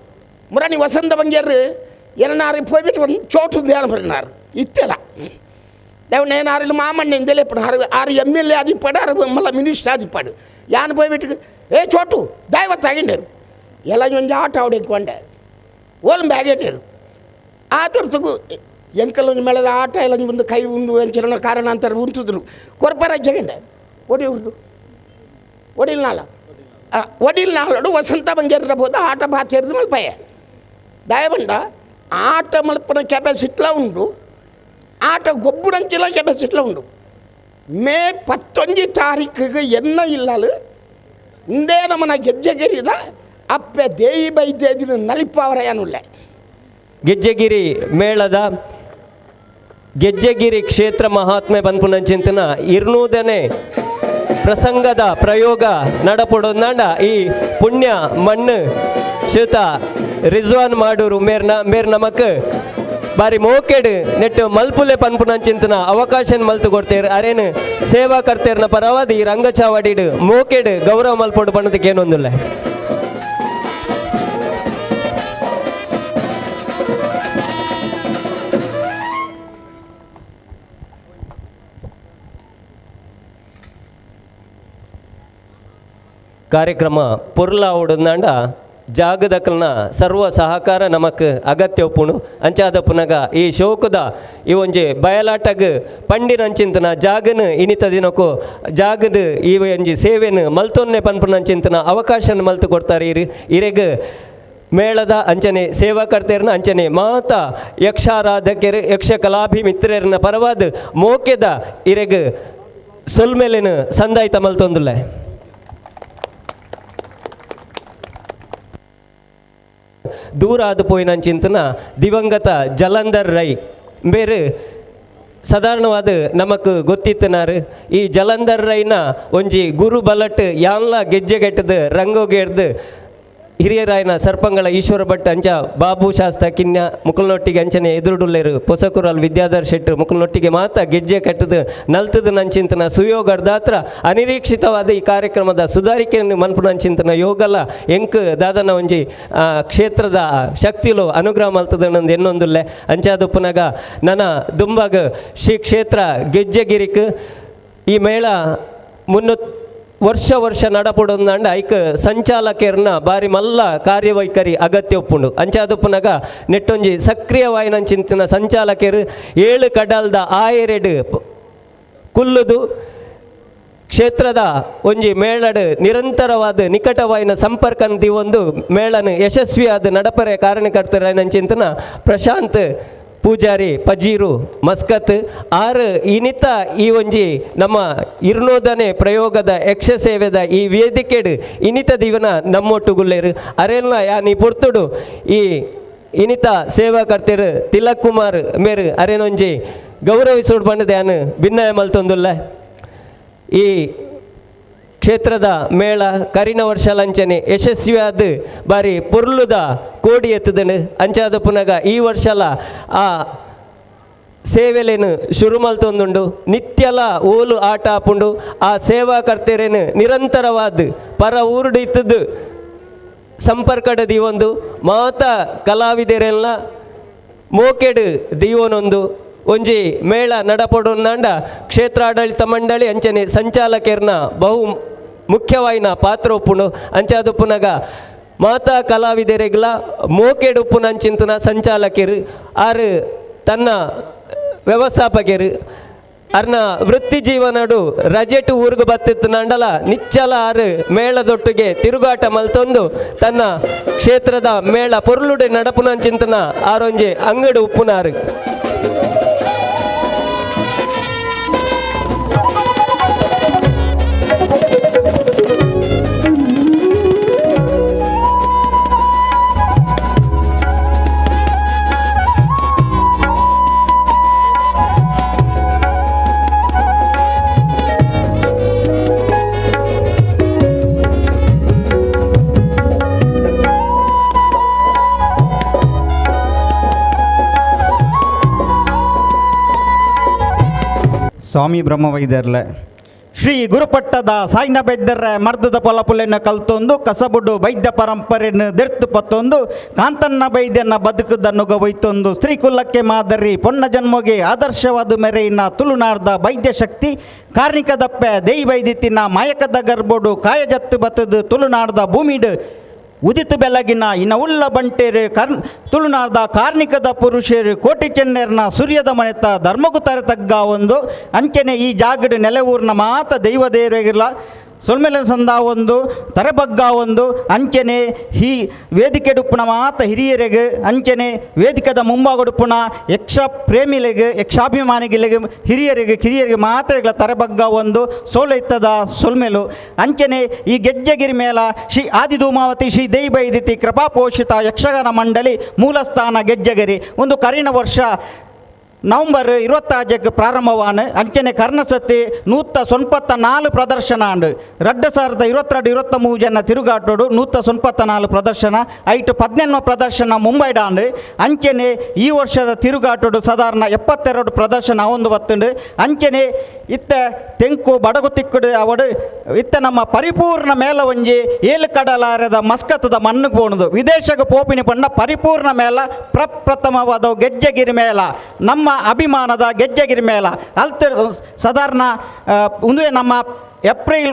ಮುರಾಣಿ ವಸಂತ ಬಂಗ್ಯರು ಎರನಾರು ಹೋಗ್ಬಿಟ್ಟು ಒಂದು ಚೋಟು ಧ್ಯಾನ ಬರಿನಾರು ಇತ್ತೆಲ್ಲ ದೇವನೇನಾರು ಮಾಮಣ್ಣೆಂದಲೇ ಪಡಾರು 6 MLA ಆದಿಪ್ಪಾಡು 6 ಮಲ್ಲ ಮಿನಿಸ್ಟರ್ ಆದಿಪ್ಪಾಡು ಯಾನು ಹೋಗ್ಬಿಟ್ಟು ಏ ಚೋಟು ದಾಯವತ್ತಾಗಿಂಡರು ಎಲ್ಲ ಒಂಜಿ ಆಟ ಆಡಿಕೊಂಡೆ ಓಲ್ ಬ್ಯಾಗೇಟರು ಆ ತೋರ್ಸಗು ಎಂಕಲ್ ಮೇಳದ ಆಟ ಎಲ್ಲ ಮುಂದೆ ಕೈ ಉಂಡು ಎಂಚಿನ ಕಾರಣ ಅಂತಾರೆ ಉಂತಿದ್ರು ಕೊರ್ಪರ ಜಗಂಡೆ ಒಡಿಲ್ನಾಳು ವಸಂತ ಬಂಗೇರ ಹೋದ ಆಟ ಬಾತಿರ್ದು ಮಲ್ಪಯ್ಯ ದಯಬಂಡ ಆಟ ಮಲ್ಪನ ಕೆಪಾಸಿಟಿಲ ಉಂಡು ಆಟ ಗೊಬ್ಬರಂಚಿಲ ಕೆಪಾಸಿಟಿಲ ಉಂಡು. ಮೇ 11 ತಾರೀಕಿಗೆ ಎನ್ನ ಇಲ್ಲಲು ಇಂದೇ ನಮ್ಮನ ಗೆಜ್ಜೆಗಿರಿದ ಅಪ್ಪೆ ದೇಯಿ ಬೈದ್ಯದಿನ ನಲಿಪಾವರಯನುಳ್ಳೆ ಗೆಜ್ಜೆಗಿರಿ ಮೇಳದ ಗೆಜ್ಜೆಗಿರಿ ಕ್ಷೇತ್ರ ಮಹಾತ್ಮೆ ಬಂದ್ಪುನಂಚಿಂತನ 200ನೇ ಪ್ರಸಂಗದ ಪ್ರಯೋಗ ನಡಪಡೋದಂಡ ಈ ಪುಣ್ಯ ಮಣ್ಣು ಶ್ರೀತ ರಿಜ್ವಾನ್ ಮಾಡೂರು ಮೇರ್ ನಮಕ್ ಬಾರಿ ಮೋಕೆಡ್ ನೆಟ್ಟು ಮಲ್ಪುಲೆ ಪನ್ಪುನಂಚಿಂತನ ಅವಕಾಶ ಮಲ್ತು ಕೊಡ್ತೇರು ಅರೇನು ಸೇವಾ ಕರ್ತೇರ್ನ ಪರವಾದ ಈ ರಂಗಚಾವಡಿಡು ಮೋಕೆಡ್ ಗೌರವ ಮಲ್ಪೊಡು ಪಣ್ಣದಕ್ಕೆ ಏನೊಂದಿಲ್ಲ. ಕಾರ್ಯಕ್ರಮ ಪುರ್ಲ ಓಡೋದಂಡ ಜಾಗದಕ್ಕಲ್ನ ಸರ್ವ ಸಹಕಾರ ನಮಕ್ ಅಗತ್ಯ ಉಪ್ಪುಣು ಅಂಚಾದ ಪುನಗ ಈ ಶೋಕದ ಈ ಒಂಜಿ ಬಯಲಾಟಗ್ ಪಂಡಿನಂಚಿಂತನ ಜಾಗನ ಇನಿತ ದಿನಕ್ಕೂ ಜಾಗದ ಈ ಒಂಜಿ ಸೇವೆನ ಮಲ್ತೊನ್ನೆ ಪನ್ಪುನಂಚಿಂತನ ಅವಕಾಶ ಮಲ್ತು ಕೊಡ್ತಾರೆ ಇರೆಗ್ ಮೇಳದ ಅಂಚನೆ ಸೇವಾಕರ್ತೆಯರ್ನ ಅಂಚನೆ ಮಾತ ಯಕ್ಷಾರಾಧಕರು ಯಕ್ಷ ಕಲಾಭಿಮಿತ್ರರನ್ನ ಪರವಾದ ಮೋಕೆದ ಇರೆಗ್ ಸೊಲ್ಮೇಲಿನ ಸಂದಾಯ್ತ ಮಲ್ತೊಂದುಲ್ಲ. ದೂರ ಆದ ಪೋಯಿನಂಚಿಂತನ ದಿವಂಗತ ಜಲಂಧರ್ ರೈ ಬೇರೆ ಸಾಧಾರಣವಾದ ನಮಕ್ ಗೊತ್ತಿತ್ತನಾರು ಈ ಜಲಂಧರ್ ರೈನ ಒಂಜಿ ಗುರು ಬಲಟ್ ಯಾನ್ಲ ಗೆಜ್ಜೆಗೆಟ್ಟದು ರಂಗೋಗೆಡ್ದು ಹಿರಿಯರಾಯನ ಸರ್ಪಂಗಳ ಈಶ್ವರ ಭಟ್ ಅಂಚ ಬಾಬು ಶಾಸ್ತ ಕಿನ್ಯ ಮುಕಲ್ನೊಟ್ಟಿಗೆ ಅಂಚನೆ ಎದುರುಡುಲ್ಲೇರು ಪೊಸಕುರಲ್ ವಿದ್ಯಾಧರ್ ಶೆಟ್ಟರು ಮುಕಲ್ನೊಟ್ಟಿಗೆ ಮಾತ ಗೆಜ್ಜೆ ಕಟ್ಟದು ನಲ್ತದ ನಂಚಿಂತನ ಸುಯೋಗರ್ದಾತ್ರ ಅನಿರೀಕ್ಷಿತವಾದ ಈ ಕಾರ್ಯಕ್ರಮದ ಸುಧಾರಿಕೆಯನ್ನು ಮನ್ಪುನಂಚಿಂತನ ಯೋಗಲ ಎಂಕ್ ದಾದನ ಒಂಜಿ ಕ್ಷೇತ್ರದ ಶಕ್ತಿಲು ಅನುಗ್ರಹ ಮಲ್ತದನ್ನೊಂದು ಎನ್ನೊಂದುಲ್ಲೆ ಅಂಚಾದ ಪುನಗ ನನ್ನ ದುಂಬಾಗ ಶ್ರೀ ಕ್ಷೇತ್ರ ಗೆಜ್ಜೆಗಿರಿಕ್ ಈ ಮೇಳ ವರ್ಷ ನಡಪಡೊಂದಂಡ ಐಕ್ ಸಂಚಾಲಕರ್ನ ಬಾರಿ ಮಲ್ಲ ಕಾರ್ಯವೈಖರಿ ಅಗತ್ಯ ಉಪ್ಪುಂಡು ಅಂಚಾದ ಪುನಗ ನೆಟ್ಟೊಂಜಿ ಸಕ್ರಿಯವಾಯಿನಂಚಿಂತಿನ ಸಂಚಾಲಕರು 7 ಕಡಲ್ದ ಆಯರೆಡು ಕುಲ್ಲುದು ಕ್ಷೇತ್ರದ ಒಂಜಿ ಮೇಳಡ್ ನಿರಂತರವಾದ ನಿಕಟವಾಯಿನ ಸಂಪರ್ಕ ಒಂದು ಮೇಳನ ಯಶಸ್ವಿಯಾದ ನಡಪರೆ ಕಾರಣಕರ್ತರಂಚಿಂತನ ಪ್ರಶಾಂತ್ ಪೂಜಾರಿ ಪಜೀರು ಮಸ್ಕತ್ ಆರು ಇನಿತ ಈ ಒಂಜಿ ನಮ್ಮ 200ನೇ ಪ್ರಯೋಗದ ಯಕ್ಷ ಸೇವೆದ ಈ ವೇದಿಕೆಡ್ ಇನಿತ ದಿವನ ನಮ್ಮೊಟ್ಟುಗುಲ್ಲೇರು ಅರೆಲ್ಲ ಯಾನಿ ಪುರ್ತುಡು ಈ ಇನಿತ ಸೇವಾಕರ್ತರು ತಿಲಕ್ ಕುಮಾರ್ ಮೇರು ಅರೇನೊಂಜಿ ಗೌರವಿಸೋಡು ಬಂದದ ಯಾನು ಭಿನ್ನಯ ಮಲ್ತೊಂದುಲ್ಲ. ಈ ಕ್ಷೇತ್ರದ ಮೇಳ ಕರಿನ ವರ್ಷ ಲಂಚನೆ ಯಶಸ್ವಿಯಾದ ಬಾರಿ ಪುರ್ಲುದ ಕೋಡಿ ಎತ್ತದನು ಅಂಚಾದ ಪುನಗ ಈ ವರ್ಷಲ ಆ ಸೇವೆಲೇನು ಶುರು ಮಲ್ತೊಂದುಂಡು ನಿತ್ಯಲ ಓಲು ಆಟ ಆಪುಂಡು ಆ ಸೇವಾಕರ್ತರೇನು ನಿರಂತರವಾದ ಪರ ಊರುಡು ಇತ್ತದು ಸಂಪರ್ಕದ ದೀವೊಂದು ಮಾತ ಕಲಾವಿದರೆಲ್ಲ ಮೋಕೆಡು ದೀವನೊಂದು ಒಂಜಿ ಮೇಳ ನಡಪಡೊಂದಾಂಡ ಕ್ಷೇತ್ರಾಡಳಿತ ಮಂಡಳಿ ಅಂಚನೆ ಸಂಚಾಲಕರ್ನ ಬಹು ಮುಖ್ಯವಾಯಿನ ಪಾತ್ರ ಉಪ್ಪುಂಡು ಅಂಚಾದ ಪುನಗ ಮಾತಾ ಕಲಾವಿದರೆಗ್ಲ ಮೋಕೆಡು ಉಪ್ಪುನಂಚಿಂತನ ಸಂಚಾಲಕರು ಆರು ತನ್ನ ವ್ಯವಸ್ಥಾಪಕರು ಅರ್ನ ವೃತ್ತಿ ಜೀವನಡು ರಜೆಟು ಊರ್ಗು ಬತ್ತಿತ್ತು ನಂಡಲ ನಿಚ್ಚಲ ಆರು ಮೇಳದೊಟ್ಟಿಗೆ ತಿರುಗಾಟ ಮಲ್ತೊಂದು ತನ್ನ ಕ್ಷೇತ್ರದ ಮೇಳ ಪೊರ್ಲುಡೆ ನಡಪುನಂಚಿಂತನ ಆರೊಂಜಿ ಅಂಗಡು ಉಪ್ಪುನಾರು. ಸ್ವಾಮಿ ಬ್ರಹ್ಮವೈದ್ಯರ್ಲೆ ಶ್ರೀ ಗುರುಪಟ್ಟದ ಸಾಯಿನ ಬೈದ್ಯರ ಮರ್ದದ ಪೊಲಪುಲೆನ ಕಲ್ತೊಂದು ಕಸಬುಡು ವೈದ್ಯ ಪರಂಪರೆಯನ್ನು ದೆರ್ತು ಪತ್ತೊಂದು ಕಾಂತನ್ನ ಬೈದ್ಯನ ಬದುಕುದನ್ನುಗ ಒಯ್ತೊಂದು ಸ್ತ್ರೀಕುಲಕ್ಕೆ ಮಾದರಿ ಪೊನ್ನ ಜನ್ಮಗೆ ಆದರ್ಶವಾದ ಮೆರೆಯಿನ ತುಳುನಾಡ್ದ ವೈದ್ಯ ಶಕ್ತಿ ಕಾರ್ಣಿಕದಪ್ಪೆ ದೈ ವೈದ್ಯತಿನ ಮಾಯಕದ ಗರ್ಬೋಡು ಕಾಯಜತ್ತು ಬತ್ತದು ತುಳುನಾಡ್ದ ಭೂಮಿಡು ಉದಿತು ಬೆಳಗಿನ ಇನ್ನ ಉಲ್ಲ ಬಂಟೇರು ತುಳುನಾಡ್ದ ಕಾರ್ಣಿಕದ ಪುರುಷರು ಕೋಟಿ ಚೆನ್ನೇರ್ನ ಸೂರ್ಯದ ಮನೆತ ಧರ್ಮಗುತರ ತಗ್ಗ ಒಂದು ಅಂಚನೆ ಈ ಜಾಗಡು ನೆಲೆಯೂರಿನ ಮಾತ ದೈವ ದೇವರಿಗಿಲ್ಲ ಸೊಲ್ಮೆಲ ಸಂದ ಒಂದು ತರೆಬಗ್ಗ ಒಂದು ಅಂಚನೆ ಈ ವೇದಿಕೆ ಡುಪ್ಪುನ ಮಾತ ಹಿರಿಯರಿಗೆ ಅಂಚನೆ ವೇದಿಕೆದ ಮುಂಭಾಗಡುಪ್ಪುನ ಯಕ್ಷ ಪ್ರೇಮಿಗಳಿಗೆ ಯಕ್ಷಾಭಿಮಾನಿಗಳಿಗೆ ಕಿರಿಯರಿಗೆ ಮಾತ್ರೆಗಳ ತರೆಬಗ್ಗ ಒಂದು ಸೋಲೈತದ ಸೊಲ್ಮೆಲು ಅಂಚನೆ ಈ ಗೆಜ್ಜೆಗಿರಿ ಮೇಲ ಶ್ರೀ ಆದಿಧೂಮಾವತಿ ಶ್ರೀ ದೇವಿಬೈದಿತಿ ಕೃಪಾಪೋಷಿತ ಯಕ್ಷಗಾನ ಮಂಡಳಿ ಮೂಲಸ್ಥಾನ ಗೆಜ್ಜೆಗಿರಿ ಒಂದು ಕರಿನ ವರ್ಷ ನವಂಬರ್ 26ಕ್ಕೆ ಪ್ರಾರಂಭವಾನ ಅಂಚನೆ ಕರ್ಣಸತಿ 194 ಪ್ರದರ್ಶನ ಅಂಡು 2022-23 ಜನ ತಿರುಗಾಟೋಡು 194 ಪ್ರದರ್ಶನ ಐಟು 17 ಪ್ರದರ್ಶನ ಮುಂಬೈಡ ಅಂಡು ಅಂಚನೆ ಈ ವರ್ಷದ ತಿರುಗಾಟೋಡು ಸಾಧಾರಣ 72 ಪ್ರದರ್ಶನ ಒಂದು ಬತ್ತುಂಡು ಅಂಚನೆ ಇತ್ತ ತೆಂಕು ಬಡಗು ತಿಕ್ಕುಡು ಅವಡು ಇತ್ತ ನಮ್ಮ ಪರಿಪೂರ್ಣ ಮೇಲ ಒಂಜಿ ಏಳು ಕಡಲಾರದ ಮಸ್ಕತ್ತದ ಮಣ್ಣುಗೆ ಪೋಣದು ವಿದೇಶಕ್ಕೆ ಪೋಪಿನಿ ಪಂಡ ಪರಿಪೂರ್ಣ ಮೇಲ ಪ್ರಪ್ರಥಮವಾದ ಗೆಜ್ಜೆಗಿರಿ ಮೇಲ ನಮ್ಮ ಅಭಿಮಾನದ ಗೆಜ್ಜೆಗಿರಿ ಮೇಲ ಅಲ್ತ ಸಾಧಾರಣ ಒಂದು ನಮ್ಮ ಏಪ್ರಿಲ್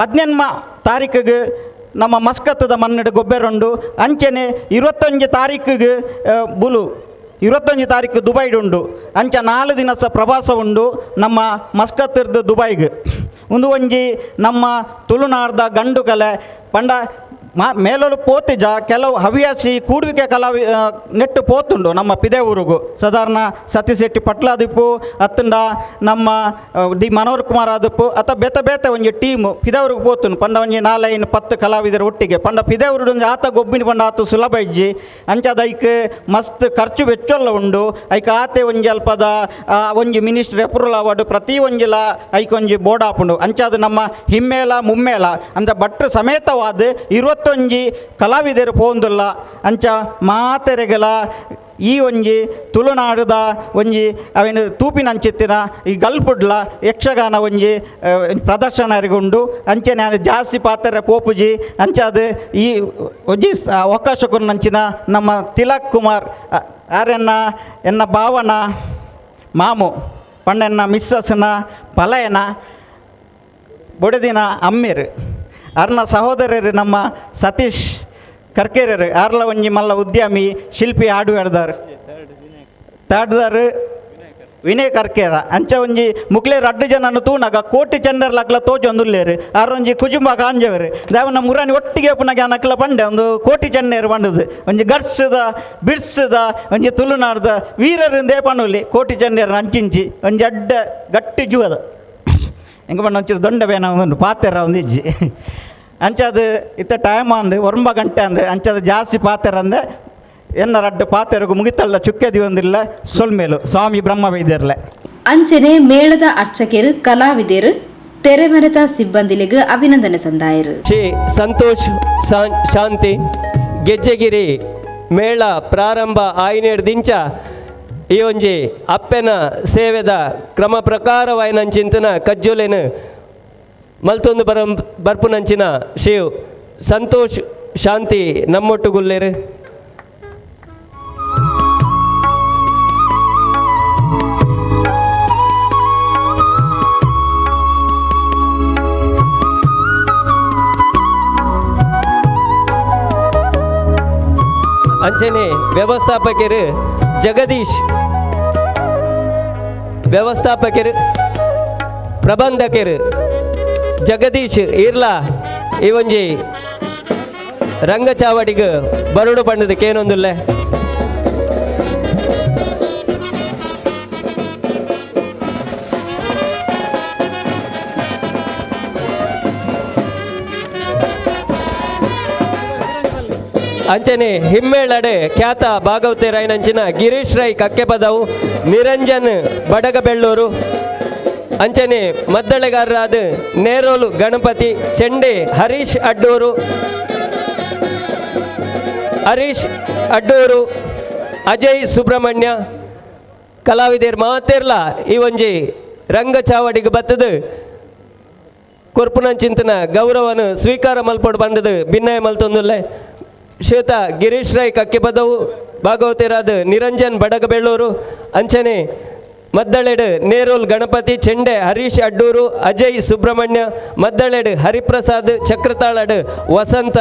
18 ತಾರೀಕಿಗೆ ನಮ್ಮ ಮಸ್ಕತ್ತದ ಮನ್ನಡು ಗೊಬ್ಬೆರುಂಡು ಅಂಚನೆ 21 ತಾರೀಕಿಗೆ ಬುಲು 21 ತಾರೀಕು ದುಬೈಡುಂಡು ಅಂಚ 4 ದಿನ ಸಹ ಪ್ರವಾಸ ಉಂಡು ನಮ್ಮ ಮಸ್ಕತ್ತಿರ್ದು ದುಬೈಗೆ ಒಂದು ಒಂಜಿ ನಮ್ಮ ತುಳುನಾಡ್ದ ಗಂಡು ಕಲೆ ಪಂಡ ಮೇಲೊಲು ಪೋತಿಜ ಕೆಲವು ಹವ್ಯಾಸಿ ಕೂಡುವಿಕೆ ಕಲಾವಿ ನೆಟ್ಟು ಪೋತುಂಡು ನಮ್ಮ ಪಿದೇವೂರಿಗೂ ಸಾಧಾರಣ ಸತಿಶೆಟ್ಟಿ ಪಟ್ಲಾದಿಪ್ಪು ಅತ್ತಂಡ ನಮ್ಮ ಡಿ ಮನೋಹರ್ ಕುಮಾರ್ ಆದಿಪ್ಪು ಅಥವಾ ಬೇತೆ ಒಂಜಿ ಟೀಮು ಪಿದೇವೂರಿಗೆ ಪೋತುಂಡು ಪಂಡ ಒಂಜಿ 4-10 ಕಲಾವಿದರ ಒಟ್ಟಿಗೆ ಪಂಡ ಪಿದೇವೂರು ಒಂಜಿ ಆತ ಗೊಬ್ಬಿನ ಪಂಡ ಆತು ಸುಲಭ ಇಜ್ಜಿ ಅಂಚದ ಐಕ್ ಮಸ್ತ್ ಖರ್ಚು ವೆಚ್ಚಲ್ಲ ಉಂಡು ಐಕ ಆತೆ ಒಂಜಿ ಅಲ್ಪದ ಒಂಜಿ ಮಿನಿಸ್ಟ್ರಿ ಅಪ್ರೂವಲ್ ಅವಾರ್ಡ್ ಪ್ರತಿ ಒಂಜಿಲ ಐಕ್ ಒಂಜಿ ಬೋರ್ಡ್ ಹಾಪುಂಡು ಅಂಚಾದ ನಮ್ಮ ಹಿಮ್ಮೇಲ ಮುಮ್ಮೇಲ ಅಂದ ಭಟ್ರು ಸಮೇತವಾದ 21 ಕಲಾವಿದರು ಪೋಂದುಲ್ಲ ಅಂಚ ಮಾತೆರೆಗಳ ಈ ಒಂಜಿ ತುಳುನಾಡುದ ಒಂಜಿ ಅವೇನು ತೂಪಿನಂಚಿತ್ತಿನ ಈ ಗಲ್ಪುಡ್ಲ ಯಕ್ಷಗಾನ ಒಂಜಿ ಪ್ರದರ್ಶನರಿಗುಂಡು ಅಂಚೆ ನಾನು ಜಾಸ್ತಿ ಪಾತ್ರೆ ಪೋಪುಜಿ ಅಂಚಾದ ಈ ಒಂಜಿ ಅವಕಾಶ ಕೊನ್ನಂಚಿನ ನಮ್ಮ ತಿಲಕ್ ಕುಮಾರ್ ಎನ್ನ ಭಾವನ ಮಾಮು ಪಂಡೆನ್ನ ಮಿಸ್ಸಸ್ನ ಪಲಯನ ಬೊಡೆದಿನ ಅಮ್ಮೀರ್ ಅರ್ನ ಸಹೋದರರು ನಮ್ಮ ಸತೀಶ್ ಕರ್ಕೇರರು ಆರ್ಲ ಒಂಜಿ ಮಲ್ಲ ಉದ್ಯಮಿ ಶಿಲ್ಪಿ ಹಾಡು ಹಾಡ್ದಾರು ತಾಡ್ದಾರು ವಿನಯ್ ಕರ್ಕೇರ ಅಂಚ ಒಂಜಿ ಮುಕ್ಲೇರು 2 ಜನನು ತೂನಾಗ ಕೋಟಿ ಚಂಡರ್ಲಕ್ಲ ತೋಜೊಂದುಲ್ಲೇರು ಆರೊಂಜಿ ಕುಜುಂಬ ಕಾಂಜವರು ದಾವನ ಮುರಾನಿ ಒಟ್ಟಿಗೆ ಪುನಗ ನಕ್ಲ ಪಂಡೆ ಒಂದು ಕೋಟಿ ಚನ್ನೇರು ಪಂಡದು ಒಂಜಿ ಗರ್ಸದ ಬಿಡ್ಸದ ಒಂಜಿ ತುಳುನಾಡ್ದ ವೀರರಿಂದೇ ಪಣುಲಿ ಕೋಟಿ ಚನ್ನೇರು ಅಂಚಿಂಚಿ ಒಂಜಿ ಅಡ್ಡ ಗಟ್ಟಿ ಜುವದ ಹೆಂಗೆ ಪಂಡ ಒಂಚೂರು ದೊಂಡ ಬೇನ ಒಂದು ಪಾತೆರ ಒಂದು ಇಜ್ಜಿ ಅಂಚದು ಇತ್ತ ಟೈಮ್ ಅಂದು 9 ಗಂಟೆ ಅಂದ್ರೆ ಅಂಚದು ಜಾಸ್ತಿ ಪಾತೆರ ಅಂದೆ ಎನ್ನ 2 ಪಾತೆರೆಗೂ ಮುಗಿತಲ್ಲ ಚುಕ್ಕೆದಿ ಒಂದಿಲ್ಲ ಸೊಲ್ಮೇಲು ಸ್ವಾಮಿ ಬ್ರಹ್ಮವೈದ್ಯರ್ಲೆ ಅಂಚನೆ ಮೇಳದ ಅರ್ಚಕರು ಕಲಾವಿದರು ತೆರೆಮರೆತ ಸಿಬ್ಬಂದಿಗಳಿಗೆ ಅಭಿನಂದನೆ ಸಂದಾಯರು. ಶ್ರೀ ಸಂತೋಷ್ ಶಾಂತಿ ಗೆಜ್ಜೆಗಿರಿ ಮೇಳ ಪ್ರಾರಂಭ ಆಯ್ನೇಡ್ದಿಂಚ ಈ ಒಂಜಿ ಅಪ್ಪೆನ ಸೇವೆದ ಕ್ರಮ ಪ್ರಕಾರವಾಯಿನಂಚಿಂತನ ಕಜ್ಜೋಲೆನು ಮಲ್ತೊಂದು ಬರ್ಪುನಂಚಿನ ಶ್ರೀ ಸಂತೋಷ್ ಶಾಂತಿ ನಮ್ಮೊಟ್ಟುಗುಲ್ಲೇರು. ಅಂಚನೆ ವ್ಯವಸ್ಥಾಪಕರು ಜಗದೀಶ್ ವ್ಯವಸ್ಥಾಪಕರು ಪ್ರಬಂಧಕರು ಜಗದೀಶ್ ಇರ್ಲ ಈ ಒಂಜಿ ರಂಗಚಾವಡಿಗೆ ಬರುಡು ಪಂಡದಕ್ಕೆ ಏನೊಂದುಲ್ಲೆ ಅಂಚನೆ ಹಿಮ್ಮೇಳಡೆ ಖ್ಯಾತ ಭಾಗವತೆ ರಾಯನಂಚಿನ ಗಿರೀಶ್ ರೈ ಕಕ್ಕೆಪದವು ನಿರಂಜನ್ ಬಡಗಬೆಳ್ಳೂರು ಅಂಚನೆ ಮದ್ದಳೆಗಾರರಾದ ನೇರೋಲು ಗಣಪತಿ ಚೆಂಡೆ ಹರೀಶ್ ಅಡ್ಡೂರು ಅಜಯ್ ಸುಬ್ರಹ್ಮಣ್ಯ ಕಲಾವಿದರು ಮಾತಿರ್ಲ ಈ ಒಂಜಿ ರಂಗಚಾವಡಿಗೆ ಬತ್ತದು ಕೊರ್ಪುನಂಚಿಂತನ ಗೌರವನು ಸ್ವೀಕಾರ ಮಲ್ಪಡು ಬಂದದು ಭಿನ್ನಯ ಮಲ್ತೊಂದುಲ್ಲೆ ಶ್ವೇತ ಗಿರೀಶ್ ರೈ ಕಕ್ಕೆಪದವು ಭಾಗವತಿರಾದ ನಿರಂಜನ್ ಬಡಗಬೆಳ್ಳೂರು ಅಂಚನೆ ಮದ್ದಳೆಡು ನೇರೋಲ್ ಗಣಪತಿ ಚೆಂಡೆ ಹರೀಶ್ ಅಡ್ಡೂರು ಅಜಯ್ ಸುಬ್ರಹ್ಮಣ್ಯ ಮದ್ದಳೆಡು ಹರಿಪ್ರಸಾದ್ ಚಕ್ರತಾಳಡು ವಸಂತ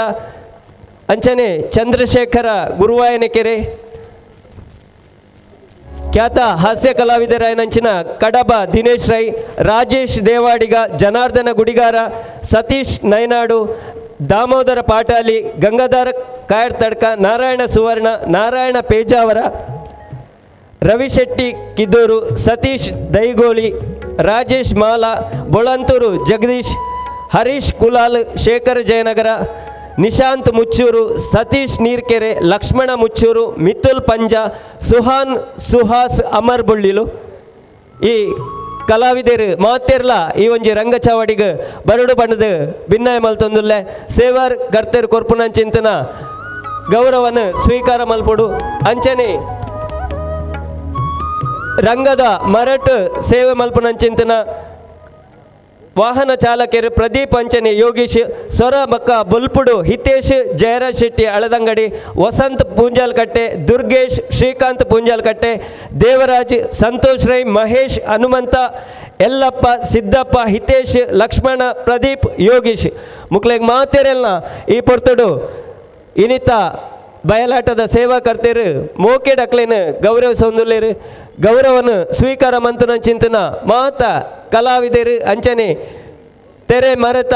ಅಂಚನೆ ಚಂದ್ರಶೇಖರ ಗುರುವಾಯನಕೆರೆ ಖ್ಯಾತ ಹಾಸ್ಯ ಕಲಾವಿದರಾಯನಂಚಿನ ಕಡಬ ದಿನೇಶ್ ರೈ, ರಾಜೇಶ್ ದೇವಾಡಿಗ, ಜನಾರ್ದನ ಗುಡಿಗಾರ, ಸತೀಶ್ ನೈನಾಡು, ದಾಮೋದರ ಪಾಟಾಲಿ, ಗಂಗಾಧರ ಕಾಯರ್ತಡ್ಕ, ನಾರಾಯಣ ಸುವರ್ಣ, ನಾರಾಯಣ ಪೇಜಾವರ, ರವಿಶೆಟ್ಟಿ ಕಿದ್ದೂರು, ಸತೀಶ್ ದೈಗೋಳಿ, ರಾಜೇಶ್ ಮಾಲಾ, ಬೊಳಂತೂರು ಜಗದೀಶ್, ಹರೀಶ್ ಕುಲಾಲ್, ಶೇಖರ್ ಜಯನಗರ, ನಿಶಾಂತ್ ಮುಚ್ಚೂರು, ಸತೀಶ್ ನೀರ್ಕೆರೆ, ಲಕ್ಷ್ಮಣ ಮುಚ್ಚೂರು, ಮಿಥುಲ್ ಪಂಜ, ಸುಹಾನ್ ಸುಹಾಸ್ ಅಮರ್ ಬುಳ್ಳಿಲು ಈ ಕಲಾವಿದರು ಮಾತೆರ್ಲ ಈ ಒಂಜಿ ರಂಗಚಾವಡಿಗೆ ಬರಡು ಬಣ್ಣದ ಭಿನ್ನಾಯ ಮಲ್ತೊಂದುಲ್ಲೆ ಸೇವಾರ್ ಕರ್ತೇರು ಕೊರ್ಪುನಂಚಿಂತನ ಗೌರವನ ಸ್ವೀಕಾರ ಮಲ್ಪೊಡು ಅಂಚನೆ ರಂಗದ ಮರಟ್ ಸೇವೆ ಮಲ್ಪುನಂಚಿಂತನ ವಾಹನ ಚಾಲಕರು ಪ್ರದೀಪ್ ಅಂಚನೆ ಯೋಗೀಶ್, ಸೊರ ಬಕ್ಕ ಬುಲ್ಪುಡು ಹಿತೇಶ್, ಜಯರಾಜ್ ಶೆಟ್ಟಿ ಅಳದಂಗಡಿ, ವಸಂತ್ ಪೂಂಜಾಲ್ಕಟ್ಟೆ, ದುರ್ಗೇಶ್, ಶ್ರೀಕಾಂತ್ ಪೂಂಜಾಲ್ಕಟ್ಟೆ, ದೇವರಾಜ್, ಸಂತೋಷ್ ರೈ, ಮಹೇಶ್, ಹನುಮಂತ, ಯಲ್ಲಪ್ಪ, ಸಿದ್ದಪ್ಪ, ಹಿತೇಶ್, ಲಕ್ಷ್ಮಣ, ಪ್ರದೀಪ್, ಯೋಗೀಶ್ ಮುಕ್ಲೆಗ್ ಮಾತೆರೆಲ್ಲ ಈ ಪೊರ್ತುಡು ಇನಿತ ಬಯಲಾಟದ ಸೇವಾ ಕರ್ತೇರು ಮೋಕೆ ಡಕ್ಲೇನು ಗೌರವಿಸೊಂದುಲ್ಲೇರು ಗೌರವನ ಸ್ವೀಕಾರ ಮಂತನ ಚಿಂತನ ಮಾತ ಕಲಾವಿದರು ಅಂಚನೆ ತೆರೆ ಮರೆತ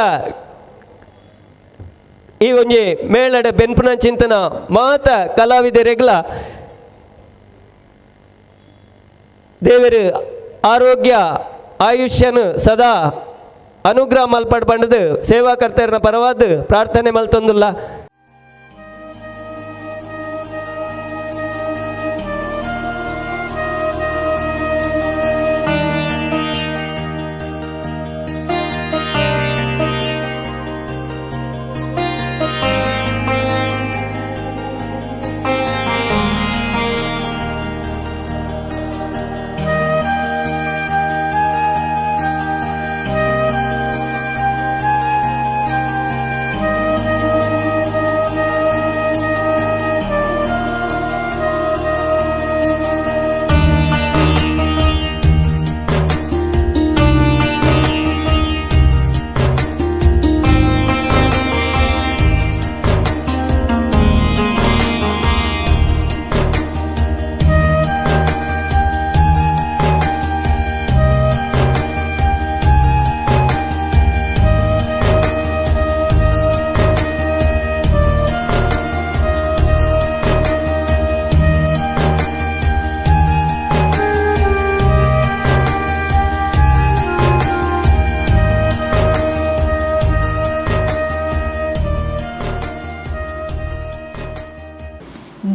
ಈ ಒಂಜಿ ಮೇಳಡ ಬೆನ್ಪುನ ಚಿಂತನ ಮಾತ ಕಲಾವಿದರೆಗ್ಲ ದೇವರು ಆರೋಗ್ಯ ಆಯುಷ್ಯನು ಸದಾ ಅನುಗ್ರಹ ಮಲ್ಪಡ್ ಬಂಡದು ಸೇವಾ ಕರ್ತೇರನ ಪರವಾದ ಪ್ರಾರ್ಥನೆ ಮಲ್ತೊಂದುಲ್ಲ.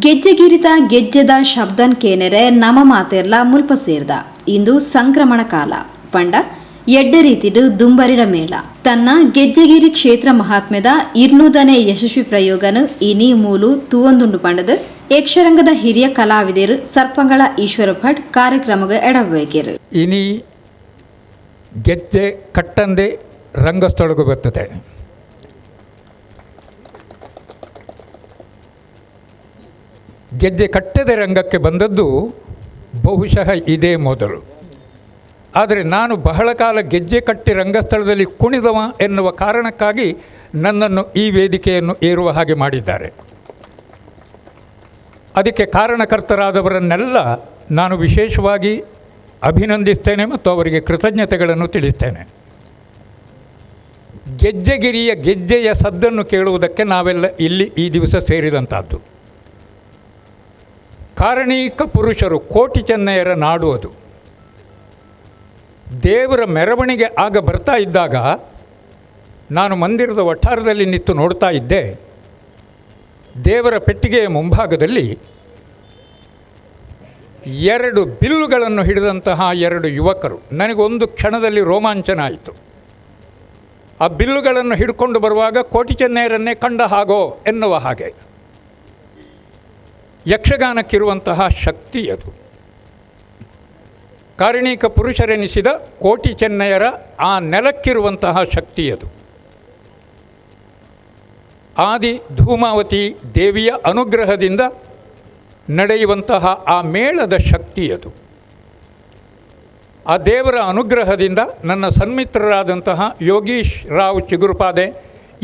ಗೆಜ್ಜೆಗಿರಿತ ಗೆಜ್ಜೆದ ಶಬ್ದನ್ ಕೇನೆರೆ ನಮ ಮಾತೆರ್ಲ ಮುಲ್ಪ ಸೇರ್ದ ಇಂದು ಸಂಕ್ರಮಣ ಕಾಲ ಪಂಡ ಎಡ್ಡೆ ರೀತಿಡು ದುಂಬರಿಡ ಮೇಳ ತನ್ನ ಗೆಜ್ಜೆಗಿರಿ ಕ್ಷೇತ್ರ ಮಹಾತ್ಮ್ಯದ 200ನೇ ಯಶಸ್ವಿ ಪ್ರಯೋಗನು ಇನಿ ಮೂಲು ತೂವೊಂದುಂಡು ಪಂಡದು ಯಕ್ಷರಂಗದ ಹಿರಿಯ ಕಲಾವಿದರು ಸರ್ಪಂಗಳ ಈಶ್ವರ ಭಟ್ ಕಾರ್ಯಕ್ರಮಕ್ಕೆ ಎಡಬೇಕೆರು ಇನಿ ಗೆಜ್ಜೆ ಕಟ್ಟಂದೆ ರಂಗಸ್ಥಳಕ್ಕೆ ಬರ್ತದೆ. ಗೆಜ್ಜೆ ಕಟ್ಟದೆ ರಂಗಕ್ಕೆ ಬಂದದ್ದು ಬಹುಶಃ ಇದೇ ಮೊದಲು. ಆದರೆ ನಾನು ಬಹಳ ಕಾಲ ಗೆಜ್ಜೆ ಕಟ್ಟಿ ರಂಗಸ್ಥಳದಲ್ಲಿ ಕುಣಿದವ ಎನ್ನುವ ಕಾರಣಕ್ಕಾಗಿ ನನ್ನನ್ನು ಈ ವೇದಿಕೆಯನ್ನು ಏರುವ ಹಾಗೆ ಮಾಡಿದ್ದಾರೆ. ಅದಕ್ಕೆ ಕಾರಣಕರ್ತರಾದವರನ್ನೆಲ್ಲ ನಾನು ವಿಶೇಷವಾಗಿ ಅಭಿನಂದಿಸ್ತೇನೆ ಮತ್ತು ಅವರಿಗೆ ಕೃತಜ್ಞತೆಗಳನ್ನು ತಿಳಿಸ್ತೇನೆ. ಗೆಜ್ಜೆಗಿರಿಯ ಗೆಜ್ಜೆಯ ಸದ್ದನ್ನು ಕೇಳುವುದಕ್ಕೆ ನಾವೆಲ್ಲ ಇಲ್ಲಿ ಈ ದಿವಸ ಸೇರಿದಂಥದ್ದು. ಕಾರಣೀಕ ಪುರುಷರು ಕೋಟಿ ಚೆನ್ನಯರ ನಾಡು ಅದು. ದೇವರ ಮೆರವಣಿಗೆ ಆಗ ಬರ್ತಾ ಇದ್ದಾಗ ನಾನು ಮಂದಿರದ ವಠಾರದಲ್ಲಿ ನಿಂತು ನೋಡ್ತಾ ಇದ್ದೆ. ದೇವರ ಪೆಟ್ಟಿಗೆಯ ಮುಂಭಾಗದಲ್ಲಿ 2 ಬಿಲ್ಲುಗಳನ್ನು ಹಿಡಿದಂತಹ 2 ಯುವಕರು. ನನಗೊಂದು ಕ್ಷಣದಲ್ಲಿ ರೋಮಾಂಚನ ಆಯಿತು. ಆ ಬಿಲ್ಲುಗಳನ್ನು ಹಿಡ್ಕೊಂಡು ಬರುವಾಗ ಕೋಟಿ ಚೆನ್ನಯರನ್ನೇ ಕಂಡ ಹಾಗೋ ಎನ್ನುವ ಹಾಗೆ. ಯಕ್ಷಗಾನಕ್ಕಿರುವಂತಹ ಶಕ್ತಿ ಅದು. ಕಾರಣೀಕ ಪುರುಷರೆನಿಸಿದ ಕೋಟಿ ಚೆನ್ನಯರ ಆ ನೆಲಕ್ಕಿರುವಂತಹ ಶಕ್ತಿ ಅದು. ಆದಿ ಧೂಮಾವತಿ ದೇವಿಯ ಅನುಗ್ರಹದಿಂದ ನಡೆಯುವಂತಹ ಆ ಮೇಳದ ಶಕ್ತಿ ಅದು. ಆ ದೇವರ ಅನುಗ್ರಹದಿಂದ ನನ್ನ ಸನ್ಮಿತ್ರರಾದಂತಹ ಯೋಗೀಶ್ ರಾವ್ ಚಿಗುರುಪಾದೆ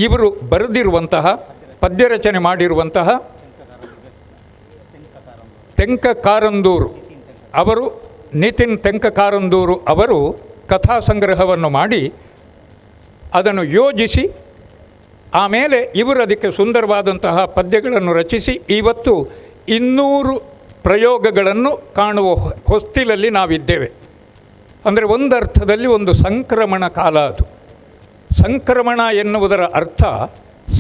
ಇವರು ಬರೆದಿರುವಂತಹ ಪದ್ಯರಚನೆ ಮಾಡಿರುವಂತಹ ತೆಂಕ ಕಾರಂದೂರು ಅವರು ನಿತಿನ್ ತೆಂಕಕಾರಂದೂರು ಅವರು ಕಥಾ ಸಂಗ್ರಹವನ್ನು ಮಾಡಿ ಅದನ್ನು ಯೋಜಿಸಿ ಆಮೇಲೆ ಇವರು ಅದಕ್ಕೆ ಸುಂದರವಾದಂತಹ ಪದ್ಯಗಳನ್ನು ರಚಿಸಿ ಇವತ್ತು 200 ಪ್ರಯೋಗಗಳನ್ನು ಕಾಣುವ ಹೊಸ್ತಿಲಲ್ಲಿ ನಾವಿದ್ದೇವೆ. ಅಂದರೆ ಒಂದರ್ಥದಲ್ಲಿ ಒಂದು ಸಂಕ್ರಮಣ ಕಾಲ ಅದು. ಸಂಕ್ರಮಣ ಎನ್ನುವುದರ ಅರ್ಥ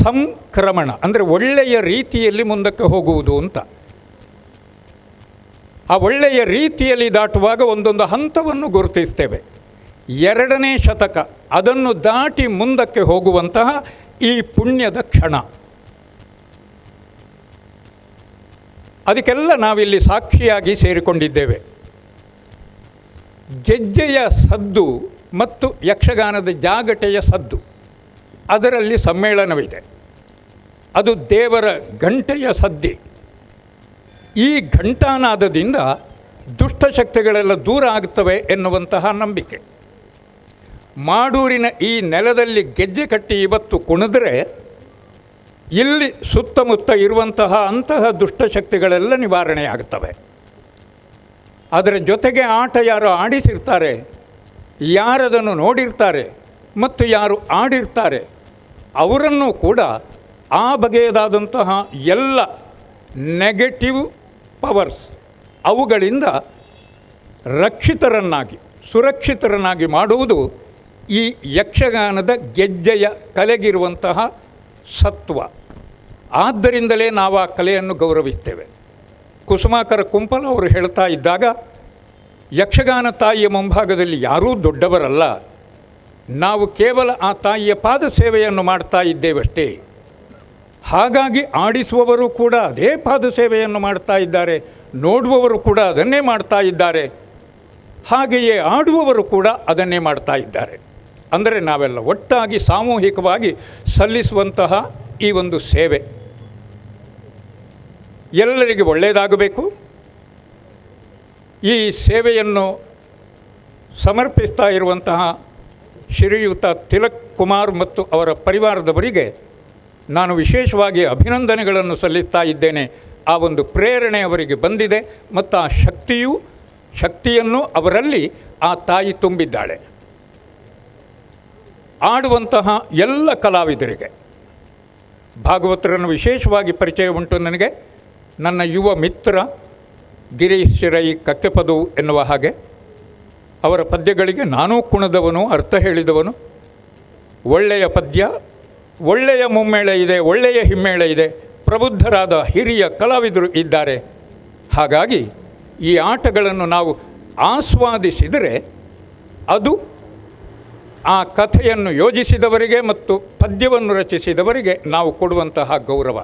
ಸಂಕ್ರಮಣ ಅಂದರೆ ಒಳ್ಳೆಯ ರೀತಿಯಲ್ಲಿ ಮುಂದಕ್ಕೆ ಹೋಗುವುದು ಅಂತ. ಆ ಒಳ್ಳೆಯ ರೀತಿಯಲ್ಲಿ ದಾಟುವಾಗ ಒಂದೊಂದು ಹಂತವನ್ನು ಗುರುತಿಸ್ತೇವೆ. 2ನೇ ಶತಕ ಅದನ್ನು ದಾಟಿ ಮುಂದಕ್ಕೆ ಹೋಗುವಂತಹ ಈ ಪುಣ್ಯದ ಕ್ಷಣ. ಅದಕ್ಕೆಲ್ಲ ನಾವಿಲ್ಲಿ ಸಾಕ್ಷಿಯಾಗಿ ಸೇರಿಕೊಂಡಿದ್ದೇವೆ. ಗೆಜ್ಜೆಯ ಸದ್ದು ಮತ್ತು ಯಕ್ಷಗಾನದ ಜಾಗಟೆಯ ಸದ್ದು ಅದರಲ್ಲಿ ಸಮ್ಮೇಳನವಿದೆ. ಅದು ದೇವರ ಗಂಟೆಯ ಸದ್ದಿ. ಈ ಘಂಟಾನಾದದಿಂದ ದುಷ್ಟಶಕ್ತಿಗಳೆಲ್ಲ ದೂರ ಆಗುತ್ತವೆ ಎನ್ನುವಂತಹ ನಂಬಿಕೆ. ಮಾಡೂರಿನ ಈ ನೆಲದಲ್ಲಿ ಗೆಜ್ಜೆ ಕಟ್ಟಿ ಇವತ್ತು ಕುಣಿದ್ರೆ ಇಲ್ಲಿ ಸುತ್ತಮುತ್ತ ಇರುವಂತಹ ಅಂತಹ ದುಷ್ಟಶಕ್ತಿಗಳೆಲ್ಲ ನಿವಾರಣೆಯಾಗುತ್ತವೆ. ಅದರ ಜೊತೆಗೆ ಆಟ ಯಾರು ಆಡಿಸಿರ್ತಾರೆ, ಯಾರದನ್ನು ನೋಡಿರ್ತಾರೆ ಮತ್ತು ಯಾರು ಆಡಿರ್ತಾರೆ ಅವರನ್ನು ಕೂಡ ಆ ಬಗೆಯದಾದಂತಹ ಎಲ್ಲ ನೆಗೆಟಿವ್ ಪವರ್ಸ್ ಅವುಗಳಿಂದ ರಕ್ಷಿತರನ್ನಾಗಿ ಸುರಕ್ಷಿತರನ್ನಾಗಿ ಮಾಡುವುದು ಈ ಯಕ್ಷಗಾನದ ಗೆಜ್ಜೆಯ ಕಲೆಗಿರುವಂತಹ ಸತ್ವ. ಆದ್ದರಿಂದಲೇ ನಾವು ಆ ಕಲೆಯನ್ನು ಗೌರವಿಸ್ತೇವೆ. ಕುಸುಮಾಕರ ಕುಂಪಲ ಅವರು ಹೇಳ್ತಾ ಇದ್ದಾಗ, ಯಕ್ಷಗಾನ ತಾಯಿಯ ಮುಂಭಾಗದಲ್ಲಿ ಯಾರೂ ದೊಡ್ಡವರಲ್ಲ, ನಾವು ಕೇವಲ ಆ ತಾಯಿಯ ಪಾದ ಸೇವೆಯನ್ನು ಮಾಡ್ತಾ ಇದ್ದೇವಷ್ಟೇ. ಹಾಗಾಗಿ ಆಡಿಸುವವರು ಕೂಡ ಅದೇ ಪಾದ ಸೇವೆಯನ್ನು ಮಾಡ್ತಾ ಇದ್ದಾರೆ, ನೋಡುವವರು ಕೂಡ ಅದನ್ನೇ ಮಾಡ್ತಾ ಇದ್ದಾರೆ, ಹಾಗೆಯೇ ಆಡುವವರು ಕೂಡ ಅದನ್ನೇ ಮಾಡ್ತಾ ಇದ್ದಾರೆ. ಅಂದರೆ ನಾವೆಲ್ಲ ಒಟ್ಟಾಗಿ ಸಾಮೂಹಿಕವಾಗಿ ಸಲ್ಲಿಸುವಂತಹ ಈ ಒಂದು ಸೇವೆ ಎಲ್ಲರಿಗೆ ಒಳ್ಳೆಯದಾಗಬೇಕು. ಈ ಸೇವೆಯನ್ನು ಸಮರ್ಪಿಸ್ತಾ ಇರುವಂತಹ ಶ್ರೀಯುತ ತಿಲಕ್ ಕುಮಾರ್ ಮತ್ತು ಅವರ ಪರಿವಾರದವರಿಗೆ ನಾನು ವಿಶೇಷವಾಗಿ ಅಭಿನಂದನೆಗಳನ್ನು ಸಲ್ಲಿಸ್ತಾ ಇದ್ದೇನೆ. ಆ ಒಂದು ಪ್ರೇರಣೆ ಅವರಿಗೆ ಬಂದಿದೆ ಮತ್ತು ಆ ಶಕ್ತಿಯನ್ನು ಅವರಲ್ಲಿ ಆ ತಾಯಿ ತುಂಬಿದ್ದಾಳೆ. ಆಡುವಂತಹ ಎಲ್ಲ ಕಲಾವಿದರಿಗೆ ಭಾಗವತರನ್ನು ವಿಶೇಷವಾಗಿ ಪರಿಚಯ ಉಂಟು ನನಗೆ. ನನ್ನ ಯುವ ಮಿತ್ರ ಗಿರೀಶ್ ರೈ ಕಕ್ಕೆಪದು ಎನ್ನುವ ಹಾಗೆ ಅವರ ಪದ್ಯಗಳಿಗೆ ನಾನೂ ಕುಣಿದವನು, ಅರ್ಥ ಹೇಳಿದವನು. ಒಳ್ಳೆಯ ಪದ್ಯ, ಒಳ್ಳೆಯ ಮುಮ್ಮೇಳ ಇದೆ, ಒಳ್ಳೆಯ ಹಿಮ್ಮೇಳ ಇದೆ, ಪ್ರಬುದ್ಧರಾದ ಹಿರಿಯ ಕಲಾವಿದರು ಇದ್ದಾರೆ. ಹಾಗಾಗಿ ಈ ಆಟಗಳನ್ನು ನಾವು ಆಸ್ವಾದಿಸಿದರೆ ಅದು ಆ ಕಥೆಯನ್ನು ಯೋಜಿಸಿದವರಿಗೆ ಮತ್ತು ಪದ್ಯವನ್ನು ರಚಿಸಿದವರಿಗೆ ನಾವು ಕೊಡುವಂತಹ ಗೌರವ.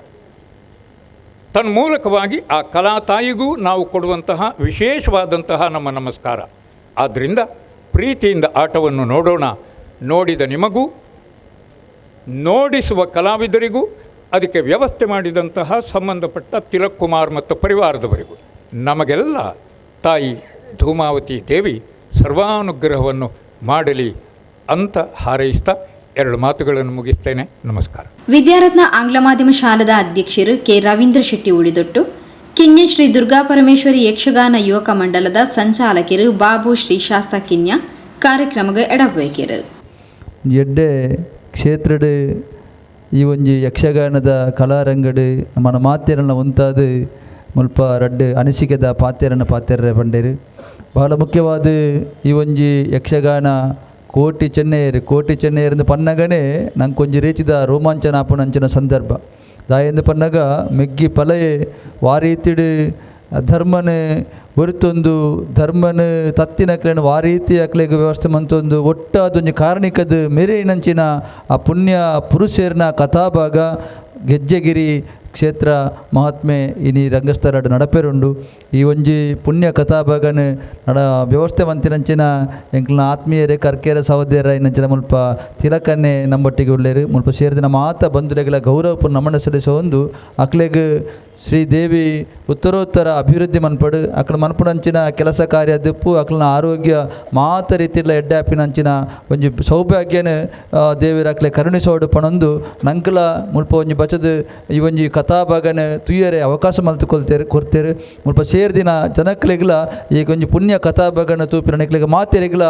ತನ್ಮೂಲಕವಾಗಿ ಆ ಕಲಾತಾಯಿಗೂ ನಾವು ಕೊಡುವಂತಹ ವಿಶೇಷವಾದಂತಹ ನಮ್ಮ ನಮಸ್ಕಾರ. ಆದ್ದರಿಂದ ಪ್ರೀತಿಯಿಂದ ಆಟವನ್ನು ನೋಡೋಣ. ನೋಡಿದ ನಿಮಗೂ, ನೋಡಿಸುವ ಕಲಾವಿದರಿಗೂ, ಅದಕ್ಕೆ ವ್ಯವಸ್ಥೆ ಮಾಡಿದಂತಹ ಸಂಬಂಧಪಟ್ಟ ತಿಲಕ್ ಕುಮಾರ್ ಮತ್ತು ಪರಿವಾರದವರಿಗೂ ನಮಗೆಲ್ಲ ತಾಯಿ ಧೂಮಾವತಿ ದೇವಿ ಸರ್ವಾನುಗ್ರಹವನ್ನು ಮಾಡಲಿ ಅಂತ ಹಾರೈಸ್ತಾ 2 ಮಾತುಗಳನ್ನು ಮುಗಿಸ್ತೇನೆ. ನಮಸ್ಕಾರ. ವಿದ್ಯಾರತ್ನ ಆಂಗ್ಲ ಮಾಧ್ಯಮ ಶಾಲದ ಅಧ್ಯಕ್ಷರು ಕೆ ರವೀಂದ್ರ ಶೆಟ್ಟಿ ಉಳಿದೊಟ್ಟು, ಕಿನ್ಯ ಶ್ರೀ ದುರ್ಗಾ ಪರಮೇಶ್ವರಿ ಯಕ್ಷಗಾನ ಯುವಕ ಮಂಡಲದ ಸಂಚಾಲಕರು ಬಾಬು ಶ್ರೀ ಶಾಸ್ತ ಕಿನ್ಯ ಕಾರ್ಯಕ್ರಮಕ್ಕೆ ಎಡಬೇಕಿರು. ಎಡ್ಡೆ ಕ್ಷೇತ್ರಡ್ ಈ ಒಂಜಿ ಯಕ್ಷಗಾನದ ಕಲಾರಂಗಡ್ ನಮ್ಮನ ಮಾತೆರನ ಒಂತಾದು ಮುಲ್ಪ ರಡ್ಡು ಅನಿಸಿಕೆದ ಪಾತೆರ ಪಂಡೇರು. ಬಹಳ ಮುಖ್ಯವಾದ ಈ ಒಂಜಿ ಯಕ್ಷಗಾನ ಕೋಟಿ ಚೆನ್ನೈಯರು ಪನ್ನಗನೇ ನಂಗೆ ಕೊಂಚ ರೇಚಿದ ರೋಮಾಂಚನ ಆಪುನಂಚಿನ ಸಂದರ್ಭ ದಾಯಂದು ಪನ್ನಗ ಮೆಗ್ಗಿ ಪಲಯೆ ವಾರೀತಿಡು ಧರ್ಮನ ಬರುತ್ತೊಂದು ಧರ್ಮನ ತತ್ತಿನಕ್ಲೇನು ವಾರೀತಿ ಅಕ್ಲೆಗೆ ವ್ಯವಸ್ಥೆ ಮಂತೊಂದು ಒಟ್ಟಾದೊಂದು ಕಾರಣಿಕದ ಮೇರೆನಂಚಿನ ಆ ಪುಣ್ಯ ಪುರುಷೇರ್ನ ಕಥಾಭಾಗ ಗೆಜ್ಜೆಗಿರಿ ಕ್ಷೇತ್ರ ಮಹಾತ್ಮೆ ಇನಿ ರಂಗಸ್ಥಳ ನಡಪೆರುಂಡು. ಈ ಒಂಜಿ ಪುಣ್ಯ ಕಥಾಭಾಗನ ವ್ಯವಸ್ಥೆ ಮಂತಿನಂಚಿನ ಎಂಕ್ಲನ ಆತ್ಮೀಯರೇ ಕರ್ಕೇರ ಸಹೋದರ ಇನ್ನಂಚಿನ ಮುಲ್ಪ ತಿಲಕನ್ನೇ ನಮ್ಮೊಟ್ಟಿಗೆ ಉಳ್ಳೇರು ಮುಲ್ಪ ಸೇರಿದ ನಮ್ಮ ಆತ ಬಂಧುಲೆಗಳ ಗೌರವಪೂರ್ಣ ನಮನ ಸಲ್ಲಿಸೋ ಒಂದು ಅಕ್ಲೆಗೆ ಶ್ರೀದೇವಿ ಉತ್ತರೋತ್ತರ ಅಭಿವೃದ್ಧಿ ಮನ್ಪಡು ಅಕ್ಲ ಮನ್ಪುನಂಚಿನ ಕೆಲಸ ಕಾರ್ಯ ದಿಪ್ಪು ಅಕ್ಲನ ಆರೋಗ್ಯ ಮಾತ ರೀತಿಲ ಎಡ್ಡಾಪಿನಂಚಿನ ಒಂಜಿ ಸೌಭಾಗ್ಯನ ದೇವಿರ ಅಕ್ಲೆ ಕರುಣಿಸೋಡು ಪಣೊಂದು ನಂಕಲ ಮುಲ್ಪ ಒಂಜಿ ಬಚದ ಈ ಒಂಜಿ ಕಥಾಭಾಗನ ತುಯ್ಯರೆ ಅವಕಾಶ ಮಲ್ತು ಕೊಡ್ತೇರು ಮುಲ್ಪ ಸೇರ್ದಿನ ಜನಕ್ಲೆಗ್ಲ ಈಗ ಒಂಜಿ ಪುಣ್ಯ ಕಥಾಭಾಗನ ತೂಪಿನ ನಿಕ್ಲೆಗೆ ಮಾತೆರೆಗ್ಲ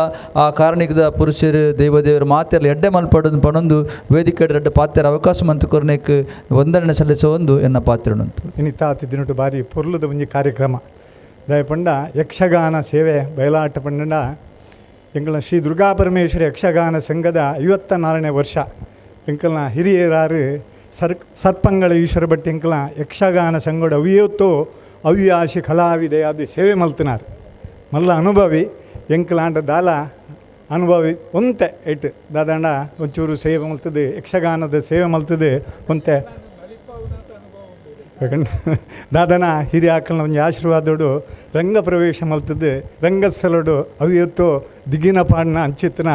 ಆ ಕಾರಣಿಕದ ಪುರುಷರು ದೇವದೇವರು ಮಾತೆರ್ಲ ಎಡ್ಡೆ ಮಲ್ಪಡೋದು ಪಣೊಂದು ವೇದಿಕೆ ರೆಡ್ಡ ಪಾತ್ಯರ ಅವಕಾಶ ಮಂತು ಕೊರ್ನೆಕ್ ವಂದನೆ ಸಲ್ಲಿಸೋ ಒಂದು ಎನ್ನ ಪಾತ್ರನಂತು ಇನಿತಾತಿ ದಿನಟು ಬಾರಿ ಪೊರ್ಲುದ ಒಂಜಿ ಕಾರ್ಯಕ್ರಮ ದಯಪಂಡ ಯಕ್ಷಗಾನ ಸೇವೆ ಬಯಲಾಟ ಪಂಡ ಎಂಕಲ್ನ ಶ್ರೀ ದುರ್ಗಾಪರಮೇಶ್ವರಿ ಯಕ್ಷಗಾನ ಸಂಘದ 54ನೇ ವರ್ಷ ಎಂಕಲ್ನ ಹಿರಿಯರಾರು ಸರ್ಪಂಗಳ ಈಶ್ವರ ಭಟ್ ಎಂಕಲ್ನ ಯಕ್ಷಗಾನ ಸಂಘದ ಅವಿಯೋತ್ತೋ ಅವ್ಯಾಸಿ ಕಲಾವಿದೆ ಅದು ಸೇವೆ ಮಲ್ತಿನಾರು ಮಲ್ಲ ಅನುಭವಿ ಎಂಕಲಾಂಡ ದಾಲ ಅನುಭವಿ ಒಂತೆ ಇಟ್ಟು ದಾದಂಡ ಒಂಚೂರು ಸೇವೆ ಮಲ್ತದೆ ಯಕ್ಷಗಾನದ ಸೇವೆ ಮಲ್ತದೆ ಒಂತೆ ದಾದನ ಹಿರಿಯ ಆಕಲ್ನ ಒಂಜಿ ಆಶೀರ್ವಾದೋಡು ರಂಗ ಪ್ರವೇಶ ಮಲ್ತದ್ದು ರಂಗಸ್ಥಳಡು ಅವಿಯತ್ತು ದಿಗಿನ ಪಾಡ್ನ ಅಂಚಿತ್ತಿನ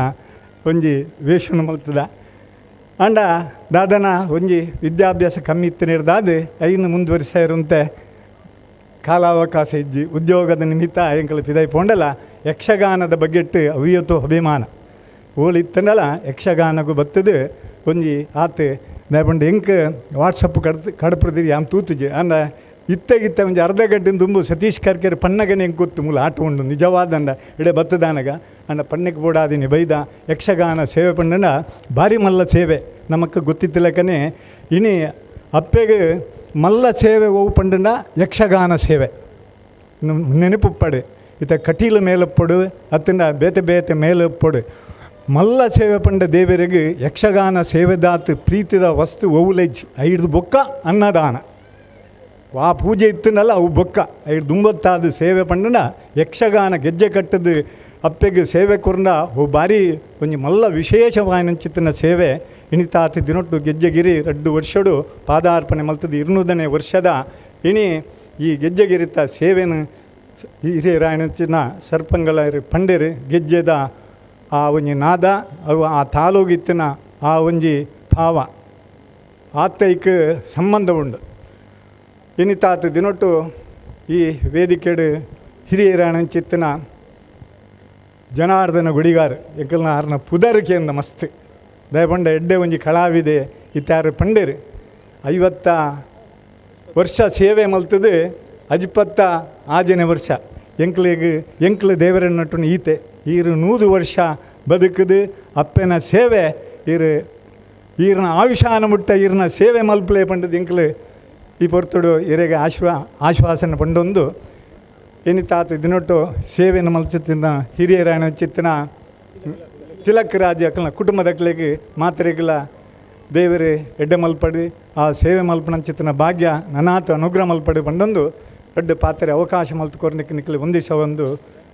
ಒಂಜಿ ವೇಷನ ಮಲ್ತದ ಅಂಡ ದಾದನ ಒಂಜಿ ವಿದ್ಯಾಭ್ಯಾಸ ಕಮ್ಮಿ ಇತ್ತಿನಿರ್ದಾದು ಐನು ಮುಂದುವರಿಸ ಇರುವಂತೆ ಕಾಲಾವಕಾಶ ಇಜ್ಜಿ ಉದ್ಯೋಗದ ನಿಮಿತ್ತ ಎಂಕಲು ಪಿದೈ ಪೋಂಡಲ ಯಕ್ಷಗಾನದ ಬಗ್ಗೆಟ್ಟು ಅವಿಯತ್ತು ಅಭಿಮಾನ ಓಲಿತ್ತನಲ್ಲ ಯಕ್ಷಗಾನಗೂ ಬತ್ತದು ಒಂಜಿ ಆತು ದಯಪಂಡು ಎಂಕ್ ವಾಟ್ಸಪ್ ಕಡಪ್ರದಿರಿ ಯಾಮ್ ತೂತುಜಿ ಅಂದ ಇತ್ತ ಒಂಜಿ ಅರ್ಧ ಗಂಟೆ ತುಂಬು ಸತೀಶ್ ಕರ್ಕೆರೆ ಪಣ್ಣಗನೆ ಹೆಂಗೆ ಗೊತ್ತು ಮೂಲ ಆಟ ಉಂಡು ನಿಜವಾದಂಡ ಇಡೆ ಬತ್ತದಾನಗ ಅಂಡ ಪಣ್ಣಕ್ಕೆ ಬೋಡಾದಿನಿ ಬೈದ ಯಕ್ಷಗಾನ ಸೇವೆ ಪಂಡನ ಭಾರಿ ಮಲ್ಲ ಸೇವೆ ನಮಕ್ಕೆ ಗೊತ್ತಿತ್ತಿಲ್ಲಕನೆ ಇನಿ ಅಪ್ಪೆಗೆ ಮಲ್ಲ ಸೇವೆ ಹೋವು ಪಂಡನ ಯಕ್ಷಗಾನ ಸೇವೆ ನೆನಪುಪ್ಪಡು ಇತ್ತ ಕಟೀಲ ಮೇಲಪ್ಪಡು ಅತ್ತಿಂದ ಬೇತೆ ಬೇತೆ ಮೇಲಪ್ಪಡು ಮಲ್ಲ ಸೇವೆ ಪಂಡ ದೇವರಿಗೆ ಯಕ್ಷಗಾನ ಸೇವೆದಾತು ಪ್ರೀತಿದ ವಸ್ತು ಒವುಲೆಜ್ ಐದು ಬೊಕ್ಕ ಅನ್ನದಾನ ಆ ಪೂಜೆ ಇತ್ತನಲ್ಲ ಅವು ಬೊಕ್ಕ ಐದು ದುಂಬತ್ತಾದ ಸೇವೆ ಪಂಡನ ಯಕ್ಷಗಾನ ಗೆಜ್ಜೆ ಕಟ್ಟದು ಅಪ್ಪೆಗೆ ಸೇವೆ ಕೊರ್ಂಡ ಓ ಬಾರಿ ಒಂಜಿ ಮಲ್ಲ ವಿಶೇಷವಾಯಿನಂಚಿತ್ತಿನ ಸೇವೆ ಇನಿತಾತು ದಿನೊಟ್ಟು ಗೆಜ್ಜೆಗಿರಿ 2 ವರ್ಷಡು ಪಾದಾರ್ಪಣೆ ಮಲ್ತದ್ದು 200ನೇ ವರ್ಷದ ಇನಿ ಈ ಗೆಜ್ಜೆಗಿರಿತ ಸೇವೆನ ಹಿರಿಯರಾಯನಂಚಿನ ಸರ್ಪಂಗಳ ಪಂಡೆರು ಗೆಜ್ಜೆದ ಆ ಒಂಜಿ ನಾದ ಅವು ಆ ತಾಲೂಗಿತ್ತಿನ ಆ ಒಂಜಿ ಭಾವ ಆತೈಕ್ ಸಂಬಂಧ ಉಂಡು ಇನಿತಾತು ದಿನೊಟ್ಟು ಈ ವೇದಿಕೆಡು ಹಿರಿಯರಾಯನಂಚಿತ್ತಿನ ಜನಾರ್ದನ ಗುಡಿಗಾರು ಎಂಕಲ್ನ ಆರ್ನ ಪುದರಿಕೆಯಿಂದ ಮಸ್ತ್ ದಯಪಂಡ ಎಡ್ಡೆ ಒಂಜಿ ಕಲಾವಿದೆ ಇತ್ಯಾರು ಪಂಡೇರು 50 ವರ್ಷ ಸೇವೆ ಮಲ್ತದು 50 ಆಜನೇ ವರ್ಷ ಎಂಕ್ಲು ದೇವರನ್ನಟ್ಟು ಈತೆ ಈರು 100 ವರ್ಷ ಬದುಕದು ಅಪ್ಪನ ಸೇವೆ ಈರ್ನ ಆಯುಷಾನ ಮುಟ್ಟ ಈರ್ನ ಸೇವೆ ಮಲ್ಪಲೆ ಪಂಡದು ಎಂಕ್ಲು ಈ ಪೊರ್ತುಡು ಇರೆಗೆ ಆಶ್ವಾಸನ ಪಂಡೊಂದು ಎನಿತಾತು ದಿನೊಟ್ಟು ಸೇವೆಯನ್ನು ಮಲ್ಚಿತ್ತಿನ ಹಿರಿಯರಾಯಣ ಚಿತ್ತಿನ ತಿಲಕ್ ರಾಜ ಅಕ್ಕಲ್ನ ಕುಟುಂಬದಕ್ಲೆಗೆ ಮಾತ್ರೆಗಳ ದೇವರೇ ಎಡ್ಡೆ ಮಲ್ಪಡು ಆ ಸೇವೆ ಮಲ್ಪನಂಚಿತ್ತಿನ ಭಾಗ್ಯ ನನಾತು ಅನುಗ್ರಹ ಮಲ್ಪಡು ಪಂಡೊಂದು ದೊಡ್ಡ ಪಾತ್ರೆ ಅವಕಾಶ ಮಲ್ತುಕೊರ್ನಿಕ್ಕೆ ನಿಕ್ಕಲಿ ಒಂದಿಶ ಒಂದು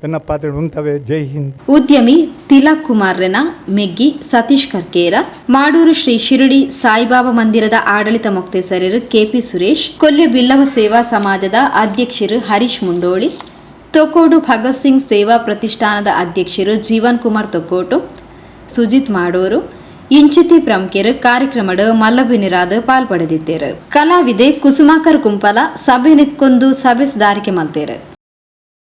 ಎನ್ನ ಪಾತ್ರೆ ಉಂಟವೆ. ಜೈ ಹಿಂದ್. ಉದ್ಯಮಿ ತಿಲಕ್ ಕುಮಾರ್ರೆನ ಮೆಗ್ಗಿ ಸತೀಶ್ ಕರ್ಕೇರ, ಮಾಡೂರು ಶ್ರೀ ಶಿರಡಿ ಸಾಯಿಬಾಬಾ ಮಂದಿರದ ಆಡಳಿತ ಮೊಕ್ತೇಸರರು ಕೆಪಿ ಸುರೇಶ್, ಕೊಲ್ಯ ಬಿಲ್ಲವ ಸೇವಾ ಸಮಾಜದ ಅಧ್ಯಕ್ಷರು ಹರೀಶ್ ಮುಂಡೋಳಿ, ತೊಕ್ಕೋಡು ಭಗತ್ ಸಿಂಗ್ ಸೇವಾ ಪ್ರತಿಷ್ಠಾನದ ಅಧ್ಯಕ್ಷರು ಜೀವನ್ ಕುಮಾರ್ ತೊಕ್ಕೋಟು, ಸುಜಿತ್ ಮಾಡೂರು ಇಂಚಿತಿ ಪ್ರಮುಖರು ಕಾರ್ಯಕ್ರಮದ ಮಲ್ಲಬಿನಿರಾದ ಪಾಲ್ಪಡೆದಿದ್ದರು. ಕಲಾವಿದೆ ಕುಸುಮಾಕರ್ ಕುಂಪಲ ಸಭೆ ನಿತ್ಕೊಂಡು ಸಭೆ ಸುಧಾರಿಕೆ ಮಲ್ತೇರು.